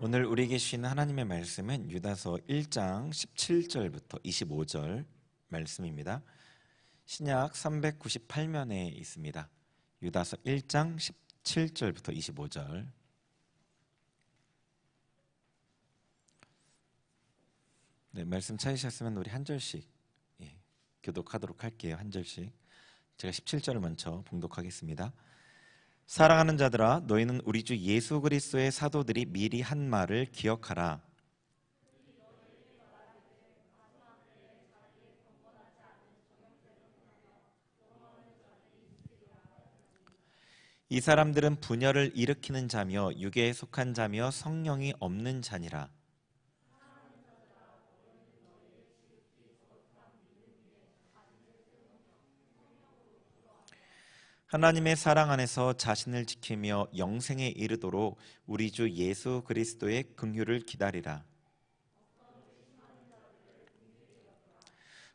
오늘 우리에게 주시는 하나님의 말씀은 유다서 1장 17절부터 25절 말씀입니다. 신약 398면에 있습니다. 유다서 1장 17절부터 25절. 네, 말씀 찾으셨으면 우리 한 절씩 교독하도록 할게요. 한 절씩. 제가 17절을 먼저 봉독하겠습니다. 사랑하는 자들아, 너희는 우리 주 예수 그리스도의 사도들이 미리 한 말을 기억하라. 이 사람들은 분열을 일으키는 자며 육에 속한 자며 성령이 없는 자니라. 하나님의 사랑 안에서 자신을 지키며 영생에 이르도록 우리 주 예수 그리스도의 긍휼을 기다리라.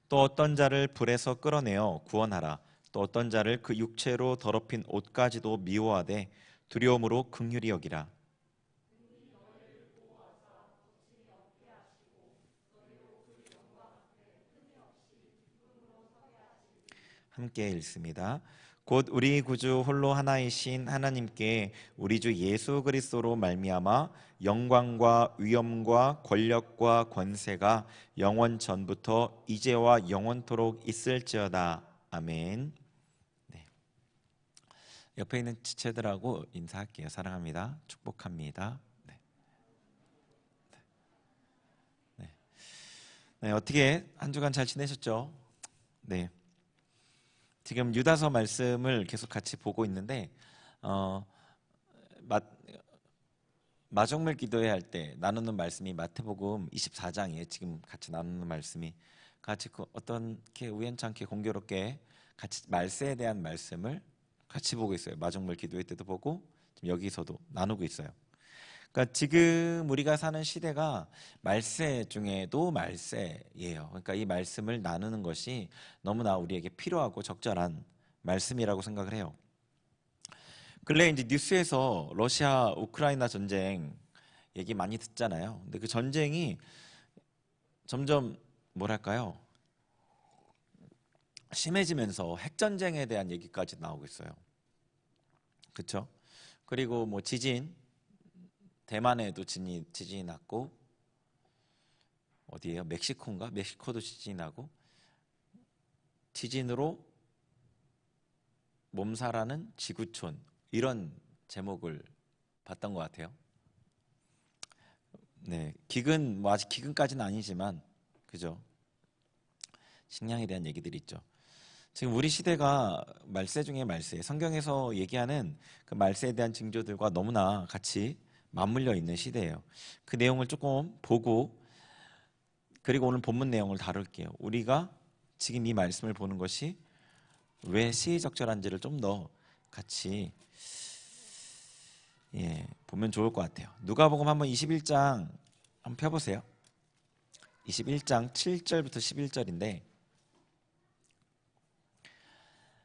또 어떤 자를 불에서 끌어내어 구원하라. 또 어떤 자를 그 육체로 더럽힌 옷까지도 미워하되 두려움으로 긍휼히 여기라. 함께 읽습니다. 곧 우리 구주 홀로 하나이신 하나님께 우리 주 예수 그리스도로 말미암아 영광과 위엄과 권력과 권세가 영원 전부터 이제와 영원토록 있을지어다. 아멘. 네. 옆에 있는 지체들하고 인사할게요. 사랑합니다. 축복합니다. 네. 네. 네, 어떻게 한 주간 잘 지내셨죠? 네. 지금 유다서 말씀을 계속 같이 보고 있는데 마중물 기도회 할 때 나누는 말씀이 마태복음 24장이에요. 지금 같이 나누는 말씀이 같이 어떻게 우연찮게 공교롭게 같이 말세에 대한 말씀을 같이 보고 있어요. 마중물 기도회 때도 보고 지금 여기서도 나누고 있어요. 그러니까 지금 우리가 사는 시대가 말세 중에도 말세예요. 그러니까 이 말씀을 나누는 것이 너무나 우리에게 필요하고 적절한 말씀이라고 생각을 해요. 근래 이제 뉴스에서 러시아 우크라이나 전쟁 얘기 많이 듣잖아요. 근데 그 전쟁이 점점 뭐랄까요? 심해지면서 핵전쟁에 대한 얘기까지 나오고 있어요. 그렇죠? 그리고 뭐 지진, 대만에도 지진이 났고, 어디예요? 멕시코인가? 멕시코도 지진이 나고, 지진으로 몸살하는 지구촌, 이런 제목을 봤던 것 같아요. 네, 기근 뭐 아직 기근까지는 아니지만, 그죠? 식량에 대한 얘기들이 있죠. 지금 우리 시대가 말세 중에 말세, 성경에서 얘기하는 그 말세에 대한 징조들과 너무나 같이 맞물려 있는 시대예요. 그 내용을 조금 보고, 그리고 오늘 본문 내용을 다룰게요. 우리가 지금 이 말씀을 보는 것이 왜 시의적절한지를 좀 더 같이 보면 좋을 것 같아요. 누가복음 한번 21장 한번 펴보세요. 21장 7절부터 11절인데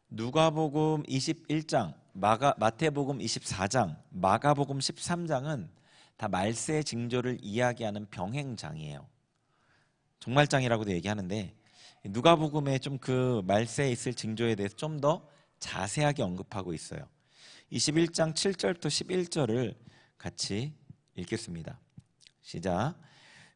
누가복음 21장, 마태복음 24장, 마가복음 13장은 다 말세의 징조를 이야기하는 병행장이에요. 종말장이라고도 얘기하는데 누가복음에 좀 그 말세에 있을 징조에 대해서 좀 더 자세하게 언급하고 있어요. 21장 7절부터 11절을 같이 읽겠습니다. 시작.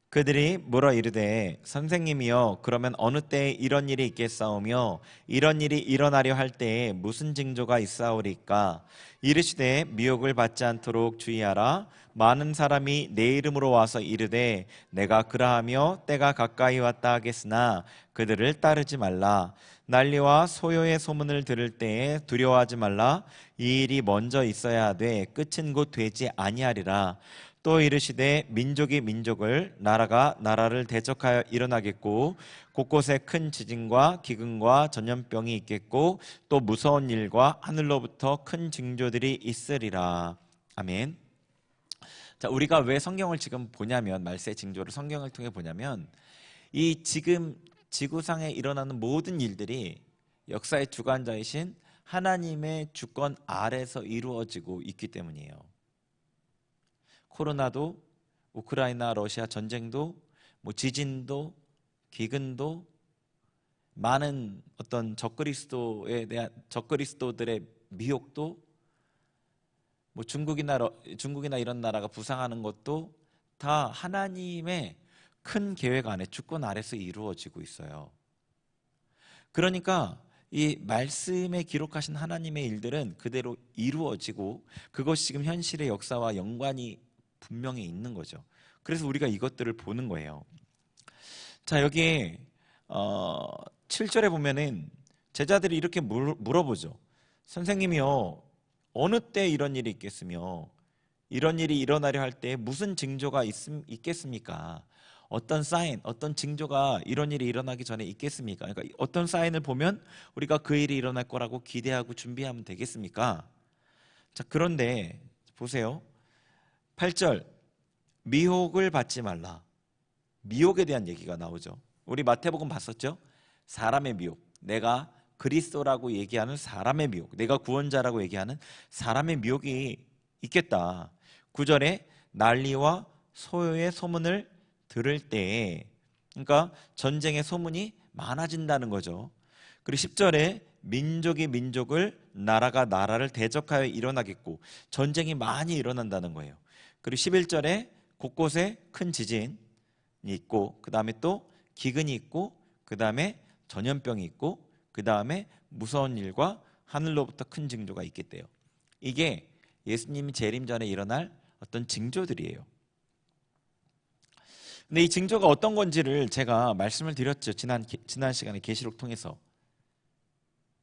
그들이 물어 이르되 선생님이여 그러면 어느 때에 이런 일이 있겠사오며 이런 일이 일어나려 할 때에 무슨 징조가 있사오리까? 이르시되 미혹을 받지 않도록 주의하라. 많은 사람이 내 이름으로 와서 이르되 내가 그라하며 때가 가까이 왔다 하겠으나 그들을 따르지 말라. 난리와 소요의 소문을 들을 때에 두려워하지 말라. 이 일이 먼저 있어야 하되 끝은 곧 되지 아니하리라. 또 이르시되 민족이 민족을 나라가 나라를 대적하여 일어나겠고 곳곳에 큰 지진과 기근과 전염병이 있겠고 또 무서운 일과 하늘로부터 큰 징조들이 있으리라. 아멘. 자, 우리가 왜 성경을 지금 보냐면 말세 징조를 성경을 통해 보냐면 이 지금 지구상에 일어나는 모든 일들이 역사의 주관자이신 하나님의 주권 아래서 이루어지고 있기 때문이에요. 코로나도 우크라이나 러시아 전쟁도 뭐 지진도 기근도 많은 어떤 적그리스도들의 미혹도 뭐 중국이나 이런 나라가 부상하는 것도 다 하나님의 큰 계획 안에 주권 아래서 이루어지고 있어요. 그러니까 이 말씀에 기록하신 하나님의 일들은 그대로 이루어지고 그것이 지금 현실의 역사와 연관이 분명히 있는 거죠. 그래서 우리가 이것들을 보는 거예요. 자, 여기 7절에 보면은 제자들이 이렇게 물어보죠. 선생님이요, 어느 때 이런 일이 있겠으며 이런 일이 일어나려 할 때 무슨 징조가 있겠습니까? 어떤 사인, 어떤 징조가 이런 일이 일어나기 전에 있겠습니까? 그러니까 어떤 사인을 보면 우리가 그 일이 일어날 거라고 기대하고 준비하면 되겠습니까? 자, 그런데 보세요. 8절, 미혹을 받지 말라. 미혹에 대한 얘기가 나오죠. 우리 마태복음 봤었죠? 사람의 미혹, 내가 그리스도라고 얘기하는 사람의 미혹, 내가 구원자라고 얘기하는 사람의 미혹이 있겠다. 9절에 난리와 소요의 소문을 들을 때, 그러니까 전쟁의 소문이 많아진다는 거죠. 그리고 10절에 민족이 민족을, 나라가 나라를 대적하여 일어나겠고 전쟁이 많이 일어난다는 거예요. 그리고 11절에 곳곳에 큰 지진이 있고, 그 다음에 또 기근이 있고, 그 다음에 전염병이 있고, 그 다음에 무서운 일과 하늘로부터 큰 징조가 있겠대요. 이게 예수님이 재림 전에 일어날 어떤 징조들이에요. 근데 이 징조가 어떤 건지를 제가 말씀을 드렸죠. 지난 시간에 계시록 통해서.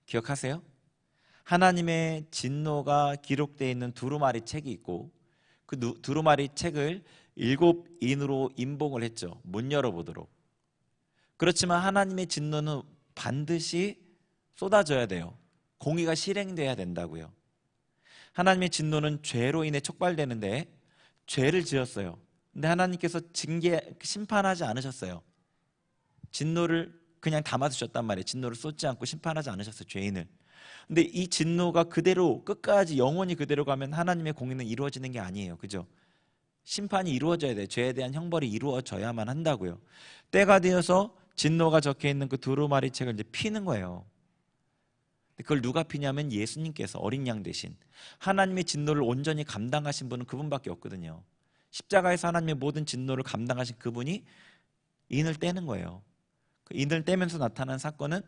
기억하세요? 하나님의 진노가 기록되어 있는 두루마리 책이 있고, 그 두루마리 책을 7인으로 임봉을 했죠. 못 열어보도록. 그렇지만 하나님의 진노는 반드시 쏟아져야 돼요. 공의가 실행돼야 된다고요. 하나님의 진노는 죄로 인해 촉발되는데 죄를 지었어요. 근데 하나님께서 심판하지 않으셨어요. 진노를 그냥 담아두셨단 말이에요. 진노를 쏟지 않고 심판하지 않으셨어요, 죄인을. 근데 이 진노가 그대로 끝까지 영원히 그대로 가면 하나님의 공의는 이루어지는 게 아니에요. 그죠? 심판이 이루어져야 돼요. 죄에 대한 형벌이 이루어져야만 한다고요. 때가 되어서 진노가 적혀있는 그 두루마리 책을 이제 피는 거예요. 그걸 누가 피냐면 예수님께서, 어린 양 대신 하나님의 진노를 온전히 감당하신 분은 그분밖에 없거든요. 십자가에서 하나님의 모든 진노를 감당하신 그분이 인을 떼는 거예요. 그 인을 떼면서 나타난 사건은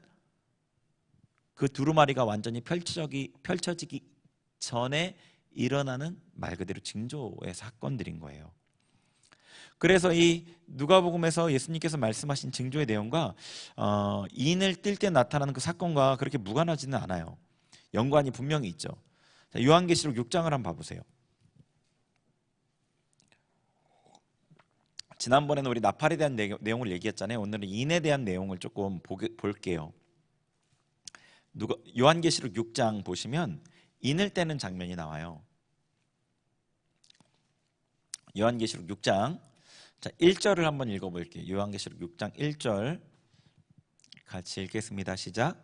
그 두루마리가 완전히 펼쳐지기 전에 일어나는 말 그대로 징조의 사건들인 거예요. 그래서 이 누가복음에서 예수님께서 말씀하신 징조의 내용과 인을 뜰 때 나타나는 그 사건과 그렇게 무관하지는 않아요. 연관이 분명히 있죠. 자, 요한계시록 6장을 한번 봐보세요. 지난번에는 우리 나팔에 대한 내용을 얘기했잖아요. 오늘은 인에 대한 내용을 조금 볼게요. 요한계시록 6장 보시면 인을 떼는 장면이 나와요. 요한계시록 6장, 자, 1절을 한번 읽어볼게요. 요한계시록 6장 1절 같이 읽겠습니다. 시작.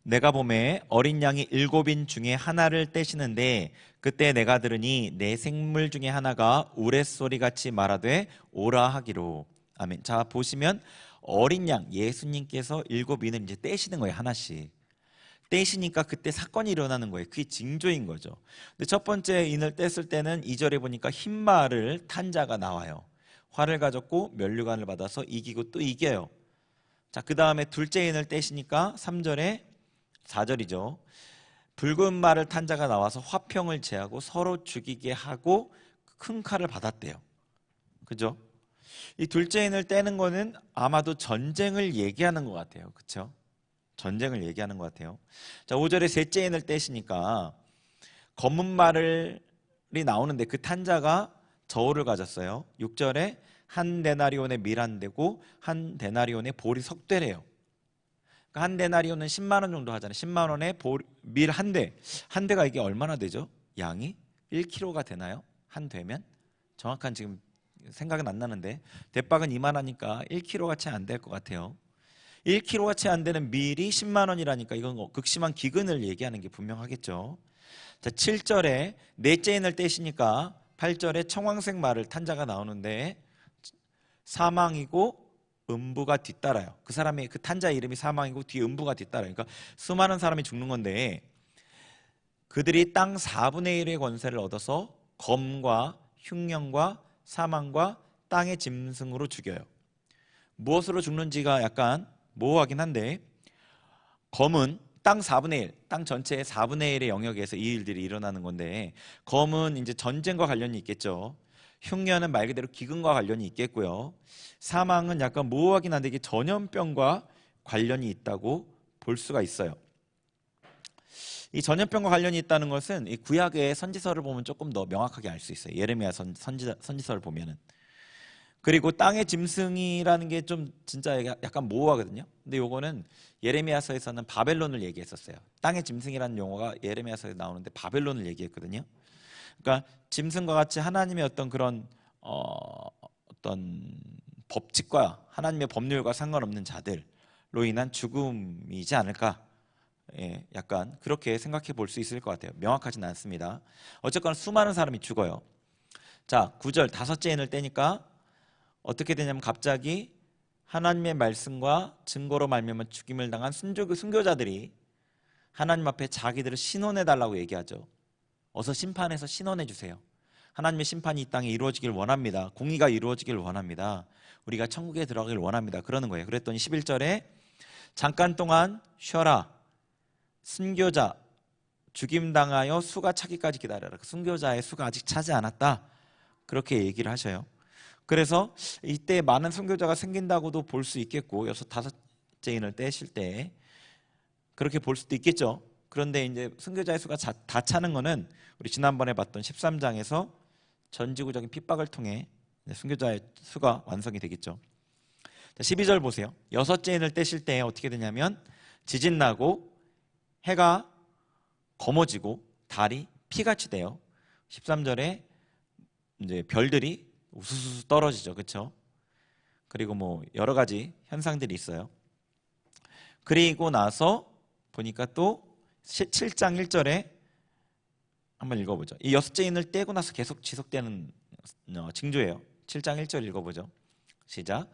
내가 보매 어린 양이 7인 중에 하나를 떼시는데 그때 내가 들으니 내 생물 중에 하나가 우레소리같이 말하되 오라 하기로. 아멘. 자, 보시면 어린 양 예수님께서 7인을 이제 떼시는 거예요. 하나씩 떼시니까 그때 사건이 일어나는 거예요. 그게 징조인 거죠. 근데 첫 번째 인을 뗐을 때는 2절에 보니까 흰 말을 탄 자가 나와요. 활을 가졌고 면류관을 받아서 이기고 또 이겨요. 자, 그 다음에 둘째 인을 떼시니까 3절에 4절이죠. 붉은 말을 탄 자가 나와서 화평을 제하고 서로 죽이게 하고 큰 칼을 받았대요. 그죠? 이 둘째 인을 떼는 거는 아마도 전쟁을 얘기하는 것 같아요. 그렇죠? 전쟁을 얘기하는 것 같아요. 자, 5절에 셋째 인을 떼시니까 검은 말이 나오는데 그 탄 자가 저울을 가졌어요. 6절에 한 데나리온의 밀 한 대고 한 데나리온의 보리 석대래요. 그러니까 한 데나리온은 10만 원 정도 하잖아요. 10만 원에 밀 한 대. 한 대가 이게 얼마나 되죠? 양이 1kg가 되나요? 한 되면? 정확한 지금 생각은 안 나는데 대박은 이만하니까 1kg가 채 안 될 것 같아요. 1kg가 채 안 되는 밀이 10만 원이라니까 이건 극심한 기근을 얘기하는 게 분명하겠죠. 자, 7절에 넷째 인을 떼시니까 8절에 청황색 말을 탄 자가 나오는데 사망이고 음부가 뒤따라요. 그 사람의 그 탄자의 이름이 사망이고 뒤에 음부가 뒤따라요. 그러니까 수많은 사람이 죽는 건데 그들이 땅 4분의 1의 권세를 얻어서 검과 흉령과 사망과 땅의 짐승으로 죽여요. 무엇으로 죽는지가 약간 모호하긴 한데 검은 땅 4분의 1, 땅 전체의 4분의 1의 영역에서 이 일들이 일어나는 건데 검은 이제 전쟁과 관련이 있겠죠. 흉년은 말 그대로 기근과 관련이 있겠고요. 사망은 약간 모호하긴 한데 이게 전염병과 관련이 있다고 볼 수가 있어요. 이 전염병과 관련이 있다는 것은 이 구약의 선지서를 보면 조금 더 명확하게 알 수 있어요. 예레미야 선지서를 보면은. 그리고 땅의 짐승이라는 게 좀 진짜 약간 모호하거든요. 근데 요거는 예레미야서에서는 바벨론을 얘기했었어요. 땅의 짐승이라는 용어가 예레미야서에 나오는데 바벨론을 얘기했거든요. 그러니까 짐승과 같이 하나님의 어떤 그런 어떤 법칙과 하나님의 법률과 상관없는 자들로 인한 죽음이지 않을까. 예, 약간 그렇게 생각해 볼 수 있을 것 같아요. 명확하진 않습니다. 어쨌거나 수많은 사람이 죽어요. 자, 9절 다섯째 인을 떼니까 어떻게 되냐면 갑자기 하나님의 말씀과 증거로 말미암아 죽임을 당한 순교자들이 하나님 앞에 자기들을 신원해 달라고 얘기하죠. 어서 심판해서 신원해 주세요. 하나님의 심판이 이 땅에 이루어지길 원합니다. 공의가 이루어지길 원합니다. 우리가 천국에 들어가길 원합니다. 그러는 거예요. 그랬더니 11절에 잠깐 동안 쉬어라. 순교자 죽임당하여 수가 차기까지 기다려라. 그 순교자의 수가 아직 차지 않았다. 그렇게 얘기를 하셔요. 그래서 이때 많은 순교자가 생긴다고도 볼 수 있겠고 여섯 다섯째 인을 떼실 때 그렇게 볼 수도 있겠죠. 그런데 이제 순교자의 수가 다 차는 거는 우리 지난번에 봤던 13장에서 전지구적인 핍박을 통해 순교자의 수가 완성이 되겠죠. 12절 보세요. 여섯째 인을 떼실 때 어떻게 되냐면 지진 나고 해가 검어지고 달이 피같이 돼요. 13절에 이제 별들이 우수수 떨어지죠. 그렇죠? 그리고 뭐 여러 가지 현상들이 있어요. 그리고 나서 보니까 또 7장 1절에 한번 읽어보죠. 이 여섯째 인을 떼고 나서 계속 지속되는 징조예요. 7장 1절 읽어보죠. 시작.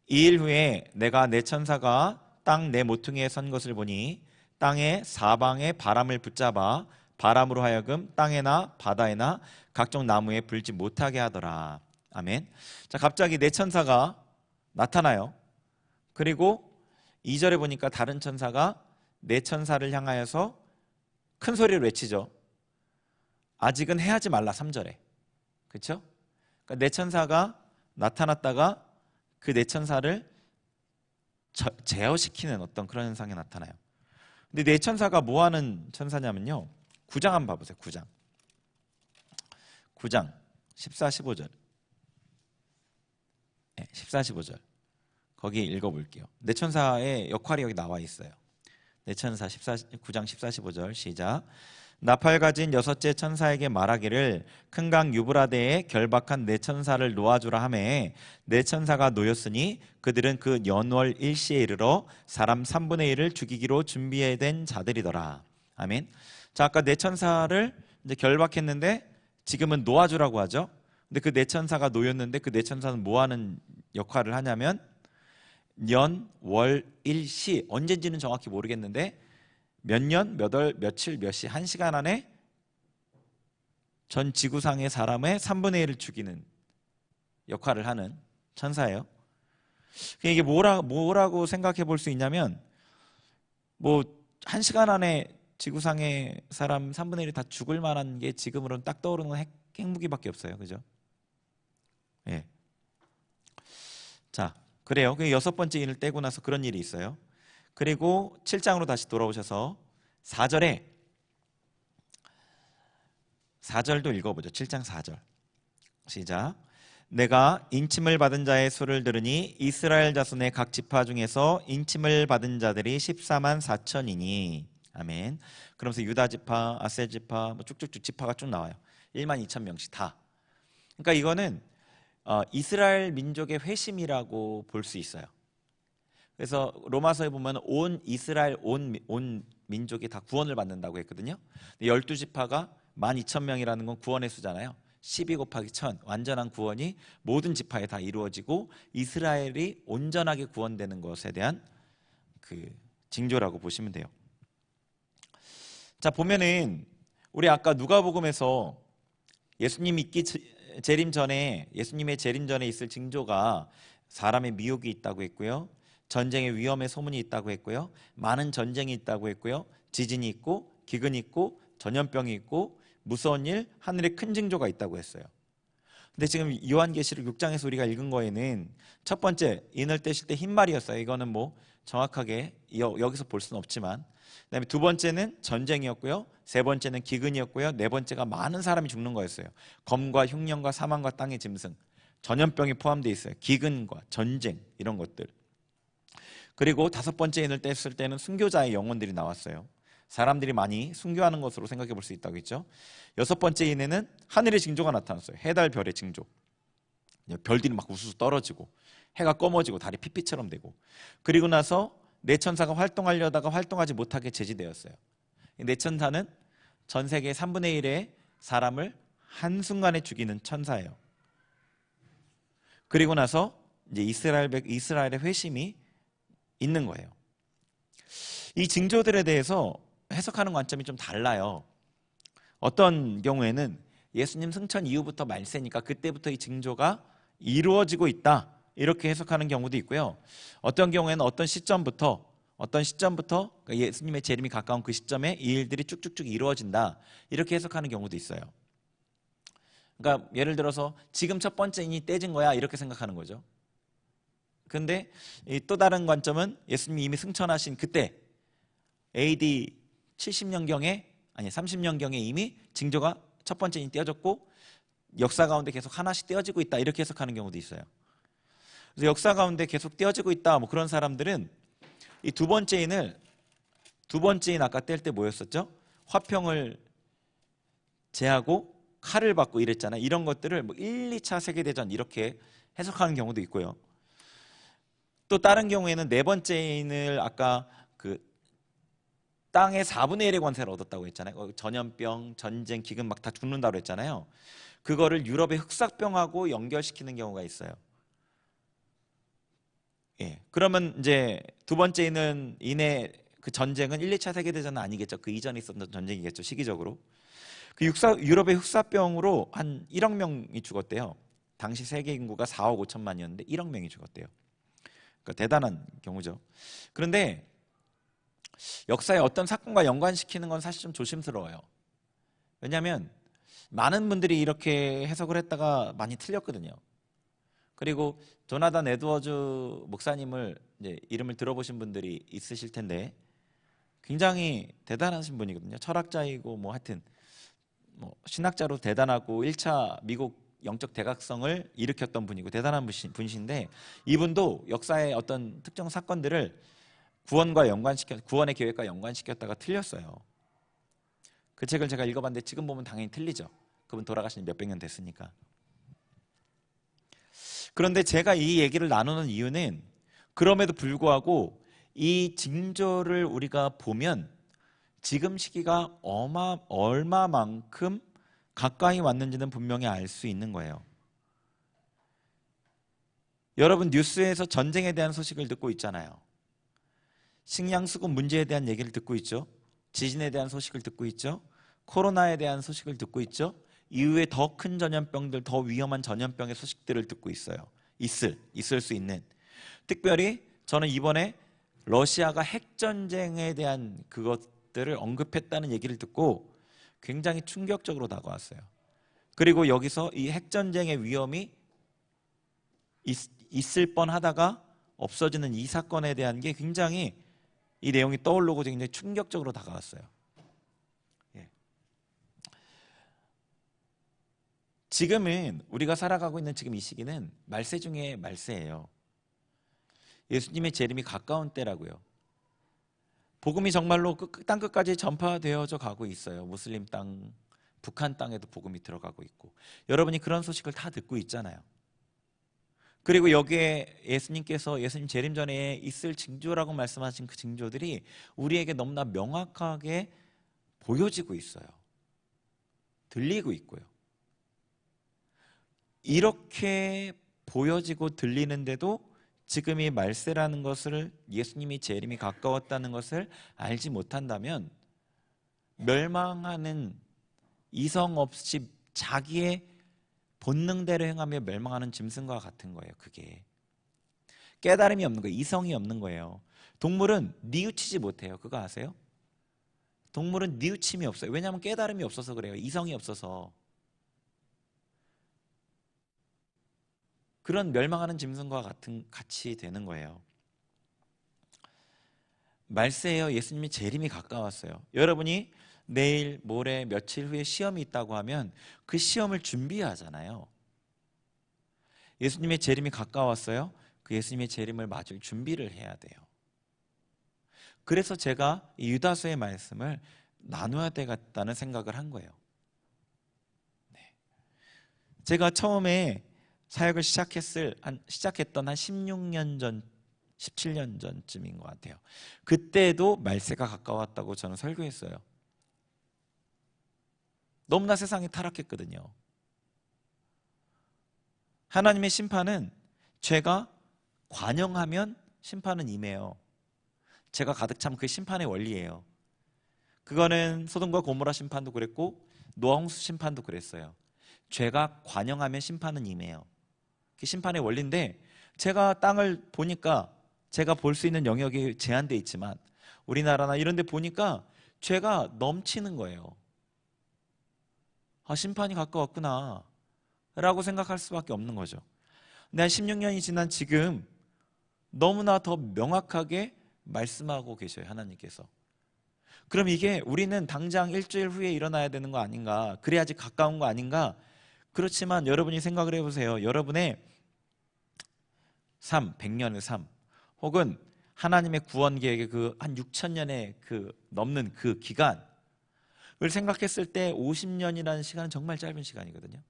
2일 후에 내가 내 천사가 땅 내 모퉁이에 선 것을 보니 땅의 사방에 바람을 붙잡아 바람으로 하여금 땅에나 바다에나 각종 나무에 불지 못하게 하더라. 아멘. 자, 갑자기 내 천사가 나타나요. 그리고 2절에 보니까 다른 천사가 내 천사를 향하여서 큰 소리로 외치죠. 아직은 해하지 말라. 3절에. 그렇죠? 그러니까 내 천사가 나타났다가 그 내 천사를 제어시키는 어떤 그런 현상이 나타나요. 근데 내 천사가 뭐 하는 천사냐면요. 9장 한번 봐보세요. 9장 14, 15절. 14, 15절. 거기 읽어볼게요. 내 천사의 역할이 여기 나와 있어요. 내 천사 9장 14, 15절 시작. 나팔 가진 여섯째 천사에게 말하기를 큰 강 유브라데에 결박한 내 천사를 놓아주라 하매 내 천사가 놓였으니 그들은 그 연월 일시에 이르러 사람 3분의 1을 죽이기로 준비된 자들이더라. 아멘. 자, 아까 내 천사를 이제 결박했는데 지금은 놓아주라고 하죠. 근데 그 내 천사가 놓였는데 그 내 천사는 뭐 하는 역할을 하냐면 년, 월, 일, 시 언제인지는 정확히 모르겠는데 몇 년, 몇 월, 며칠, 몇 시, 1시간 안에 전 지구상의 사람의 3분의 1을 죽이는 역할을 하는 천사예요. 이게 뭐라고 생각해 볼 수 있냐면 뭐 1시간 안에 지구상의 사람 3분의 1이 다 죽을 만한 게 지금으로는 딱 떠오르는 건 핵무기밖에 없어요. 그죠? 예. 자, 그래요. 그 여섯 번째 인을 떼고 나서 그런 일이 있어요. 그리고 7장으로 다시 돌아오셔서 4절도 읽어보죠. 7장 4절 시작. 내가 인침을 받은 자의 수를 들으니 이스라엘 자손의 각 지파 중에서 인침을 받은 자들이 14만 4천이니 아멘. 그러면서 유다 지파, 아셀 지파 뭐 쭉쭉쭉 지파가 쭉 나와요. 1만 2천 명씩 다. 그러니까 이거는 이스라엘 민족의 회심이라고 볼 수 있어요. 그래서 로마서에 보면 온 이스라엘 온 민족이 다 구원을 받는다고 했거든요. 12지파가 12,000명이라는 건 구원의 수잖아요. 12 곱하기 1000 완전한 구원이 모든 지파에 다 이루어지고 이스라엘이 온전하게 구원되는 것에 대한 그 징조라고 보시면 돼요. 자, 보면은 우리 아까 누가복음에서 예수님의 재림 전에 있을 징조가 사람의 미혹이 있다고 했고요, 전쟁의 위험의 소문이 있다고 했고요, 많은 전쟁이 있다고 했고요, 지진이 있고 기근이 있고 전염병이 있고 무서운 일, 하늘에 큰 징조가 있다고 했어요. 근데 지금 요한계시록 6장에서 우리가 읽은 거에는 첫 번째 인을 떼실 때 흰말이었어요. 이거는 뭐 정확하게 여기서 볼 수는 없지만, 그다음에 두 번째는 전쟁이었고요, 세 번째는 기근이었고요, 네 번째가 많은 사람이 죽는 거였어요. 검과 흉년과 사망과 땅의 짐승, 전염병이 포함되어 있어요. 기근과 전쟁 이런 것들. 그리고 다섯 번째 인을 뗐을 때는 순교자의 영혼들이 나왔어요. 사람들이 많이 순교하는 것으로 생각해 볼 수 있다고 했죠. 여섯 번째 인에는 하늘의 징조가 나타났어요. 해달 별의 징조. 별들이 막 우수수 떨어지고 해가 검어지고 달이 피피처럼 되고, 그리고 나서 네 천사가 활동하려다가 활동하지 못하게 제지되었어요. 네 천사는 전 세계 3분의 1의 사람을 한순간에 죽이는 천사예요. 그리고 나서 이제 이스라엘의 회심이 있는 거예요. 이 징조들에 대해서 해석하는 관점이 좀 달라요. 어떤 경우에는 예수님 승천 이후부터 말세니까 그때부터 이 징조가 이루어지고 있다, 이렇게 해석하는 경우도 있고요. 어떤 경우에는 어떤 시점부터 그러니까 예수님의 재림이 가까운 그 시점에 이 일들이 쭉쭉쭉 이루어진다, 이렇게 해석하는 경우도 있어요. 그러니까 예를 들어서 지금 첫 번째 인이 떼진 거야, 이렇게 생각하는 거죠. 근데 또 다른 관점은 예수님이 이미 승천하신 그때 AD 70년경에 30년경에 이미 징조가 첫 번째 인이 떼어졌고 역사 가운데 계속 하나씩 떼어지고 있다, 이렇게 해석하는 경우도 있어요. 그래서 역사 가운데 계속 떼어지고 있다, 뭐 그런 사람들은 이 두 번째 인 아까 뗄 때 뭐였었죠? 화평을 제하고 칼을 받고 이랬잖아요. 이런 것들을 뭐 1, 2차 세계대전 이렇게 해석하는 경우도 있고요. 또 다른 경우에는 네 번째 인을 아까 그 땅의 4분의 1의 권세를 얻었다고 했잖아요. 전염병, 전쟁, 기근 막 다 죽는다고 했잖아요. 그거를 유럽의 흑사병하고 연결시키는 경우가 있어요. 예. 그러면 이제 두 번째 인의 그 전쟁은 1, 2차 세계대전은 아니겠죠. 그 이전에 있었던 전쟁이겠죠, 시기적으로. 그 유럽의 흑사병으로 한 1억 명이 죽었대요. 당시 세계 인구가 4억 5천만이었는데 1억 명이 죽었대요. 그러니까 대단한 경우죠. 그런데 역사의 어떤 사건과 연관시키는 건 사실 좀 조심스러워요. 왜냐하면 많은 분들이 이렇게 해석을 했다가 많이 틀렸거든요. 그리고 조나단 에드워즈 목사님을 이제 이름을 들어보신 분들이 있으실 텐데 굉장히 대단하신 분이거든요. 철학자이고 뭐 하여튼 뭐 신학자로 대단하고 1차 미국 영적 대각성을 일으켰던 분이고 대단한 분이신데, 이분도 역사의 어떤 특정 사건들을 구원의 계획과 연관시켰다가 틀렸어요. 그 책을 제가 읽어봤는데 지금 보면 당연히 틀리죠. 그분 돌아가신 지 몇백 년 됐으니까. 그런데 제가 이 얘기를 나누는 이유는 그럼에도 불구하고 이 징조를 우리가 보면 지금 시기가 얼마만큼 가까이 왔는지는 분명히 알 수 있는 거예요. 여러분 뉴스에서 전쟁에 대한 소식을 듣고 있잖아요. 식량 수급 문제에 대한 얘기를 듣고 있죠. 지진에 대한 소식을 듣고 있죠. 코로나에 대한 소식을 듣고 있죠. 이후에 더 큰 전염병들, 더 위험한 전염병의 소식들을 듣고 있어요. 있을 수 있는. 특별히 저는 이번에 러시아가 핵전쟁에 대한 그것들을 언급했다는 얘기를 듣고 굉장히 충격적으로 다가왔어요. 그리고 여기서 이 핵전쟁의 위험이 있을 뻔하다가 없어지는 이 사건에 대한 게 굉장히 이 내용이 떠오르고 굉장히 충격적으로 다가왔어요. 예. 지금은 우리가 살아가고 있는 지금 이 시기는 말세 중에 말세예요. 예수님의 재림이 가까운 때라고요. 복음이 정말로 땅 끝까지 전파되어져 가고 있어요. 무슬림 땅, 북한 땅에도 복음이 들어가고 있고, 여러분이 그런 소식을 다 듣고 있잖아요. 그리고 여기에 예수님께서 예수님 재림 전에 있을 징조라고 말씀하신 그 징조들이 우리에게 너무나 명확하게 보여지고 있어요. 들리고 있고요. 이렇게 보여지고 들리는데도 지금 이 말세라는 것을, 예수님이 재림이 가까웠다는 것을 알지 못한다면 멸망하는, 이성 없이 자기의 본능대로 행하며 멸망하는 짐승과 같은 거예요. 그게 깨달음이 없는 거예요. 이성이 없는 거예요. 동물은 뉘우치지 못해요. 그거 아세요? 동물은 뉘우침이 없어요. 왜냐하면 깨달음이 없어서 그래요. 이성이 없어서. 그런 멸망하는 짐승과 같이 되는 거예요. 말세예요. 예수님이 재림이 가까웠어요. 여러분이 내일, 모레, 며칠 후에 시험이 있다고 하면 그 시험을 준비하잖아요. 예수님의 재림이 가까웠어요. 그 예수님의 재림을 맞을 준비를 해야 돼요. 그래서 제가 이 유다서의 말씀을 나눠야 되겠다는 생각을 한 거예요. 네. 제가 처음에 사역을 시작했던 한 16년 전, 17년 전쯤인 것 같아요. 그때도 말세가 가까웠다고 저는 설교했어요. 너무나 세상이 타락했거든요. 하나님의 심판은 죄가 관영하면 심판은 임해요. 죄가 가득 차면 그 심판의 원리예요. 그거는 소돔과 고모라 심판도 그랬고 노아 홍수 심판도 그랬어요. 죄가 관영하면 심판은 임해요. 그 심판의 원리인데, 제가 땅을 보니까 제가 볼 수 있는 영역이 제한되어 있지만 우리나라나 이런 데 보니까 죄가 넘치는 거예요. 아, 심판이 가까웠구나 라고 생각할 수밖에 없는 거죠. 근데 한 16년이 지난 지금 너무나 더 명확하게 말씀하고 계셔요, 하나님께서. 그럼 이게 우리는 당장 일주일 후에 일어나야 되는 거 아닌가, 그래야지 가까운 거 아닌가? 그렇지만 여러분이 생각을 해보세요. 여러분의 삶, 100년의 삶, 혹은 하나님의 구원 계획의 그 한 6,000년의 그 넘는 그 기간을 생각했을 때 50년이라는 시간은 정말 짧은 시간이거든요.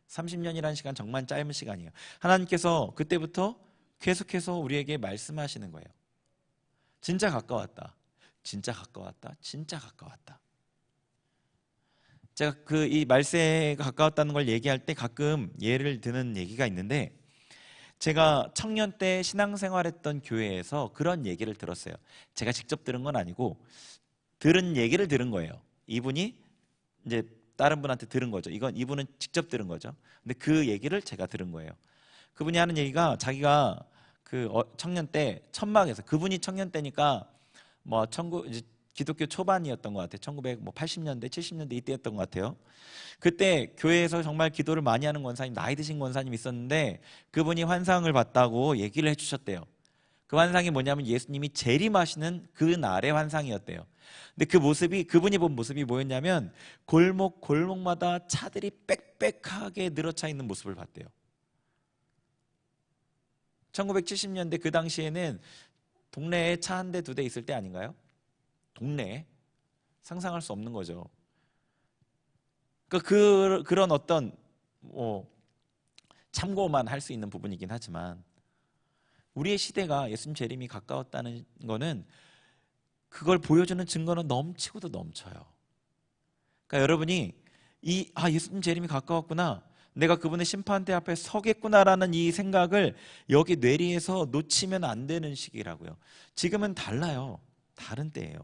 30년이라는 시간 정말 짧은 시간이에요. 하나님께서 그때부터 계속해서 우리에게 말씀하시는 거예요. 진짜 가까웠다. 진짜 가까웠다. 진짜 가까웠다. 제가 이 말세가 가까웠다는 걸 얘기할 때 가끔 예를 드는 얘기가 있는데, 제가 청년 때 신앙생활했던 교회에서 그런 얘기를 들었어요. 제가 직접 들은 건 아니고 들은 얘기를 들은 거예요. 이분이 이제 다른 분한테 들은 거죠. 이분은 직접 들은 거죠. 근데 그 얘기를 제가 들은 거예요. 그분이 하는 얘기가, 자기가 청년 때 천막에서, 그분이 청년 때니까 뭐 이제 기독교 초반이었던 것 같아요. 1980년대, 70년대 이때였던 것 같아요. 그때 교회에서 정말 기도를 많이 하는 권사님, 나이 드신 권사님이 있었는데 그분이 환상을 봤다고 얘기를 해주셨대요. 그 환상이 뭐냐면 예수님이 재림하시는 그 날의 환상이었대요. 근데 그분이 본 모습이 뭐였냐면 골목마다 차들이 빽빽하게 늘어차 있는 모습을 봤대요. 1970년대 그 당시에는 동네에 차 한 대, 두 대 있을 때 아닌가요? 동네에. 상상할 수 없는 거죠. 그러니까 그런 어떤 참고만 할 수 있는 부분이긴 하지만, 우리의 시대가 예수님 재림이 가까웠다는 거는, 그걸 보여주는 증거는 넘치고도 넘쳐요. 그러니까 여러분이 예수님 재림이 가까웠구나, 내가 그분의 심판대 앞에 서겠구나라는 이 생각을 여기 뇌리에서 놓치면 안 되는 시기라고요. 지금은 달라요. 다른 때예요.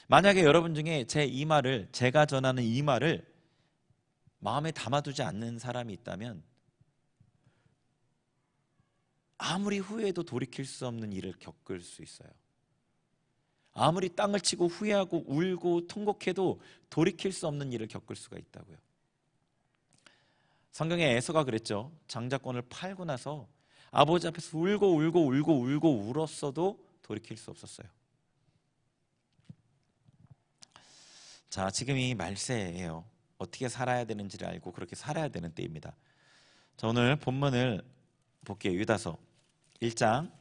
만약에 여러분 중에 제가 전하는 이 말을 마음에 담아두지 않는 사람이 있다면 아무리 후회해도 돌이킬 수 없는 일을 겪을 수 있어요. 아무리 땅을 치고 후회하고 울고 통곡해도 돌이킬 수 없는 일을 겪을 수가 있다고요. 성경에 에서가 그랬죠. 장자권을 팔고 나서 아버지 앞에서 울고 울었어도 돌이킬 수 없었어요. 자, 지금이 말세예요. 어떻게 살아야 되는지를 알고 그렇게 살아야 되는 때입니다. 자, 오늘 본문을 볼게요. 유다서 1장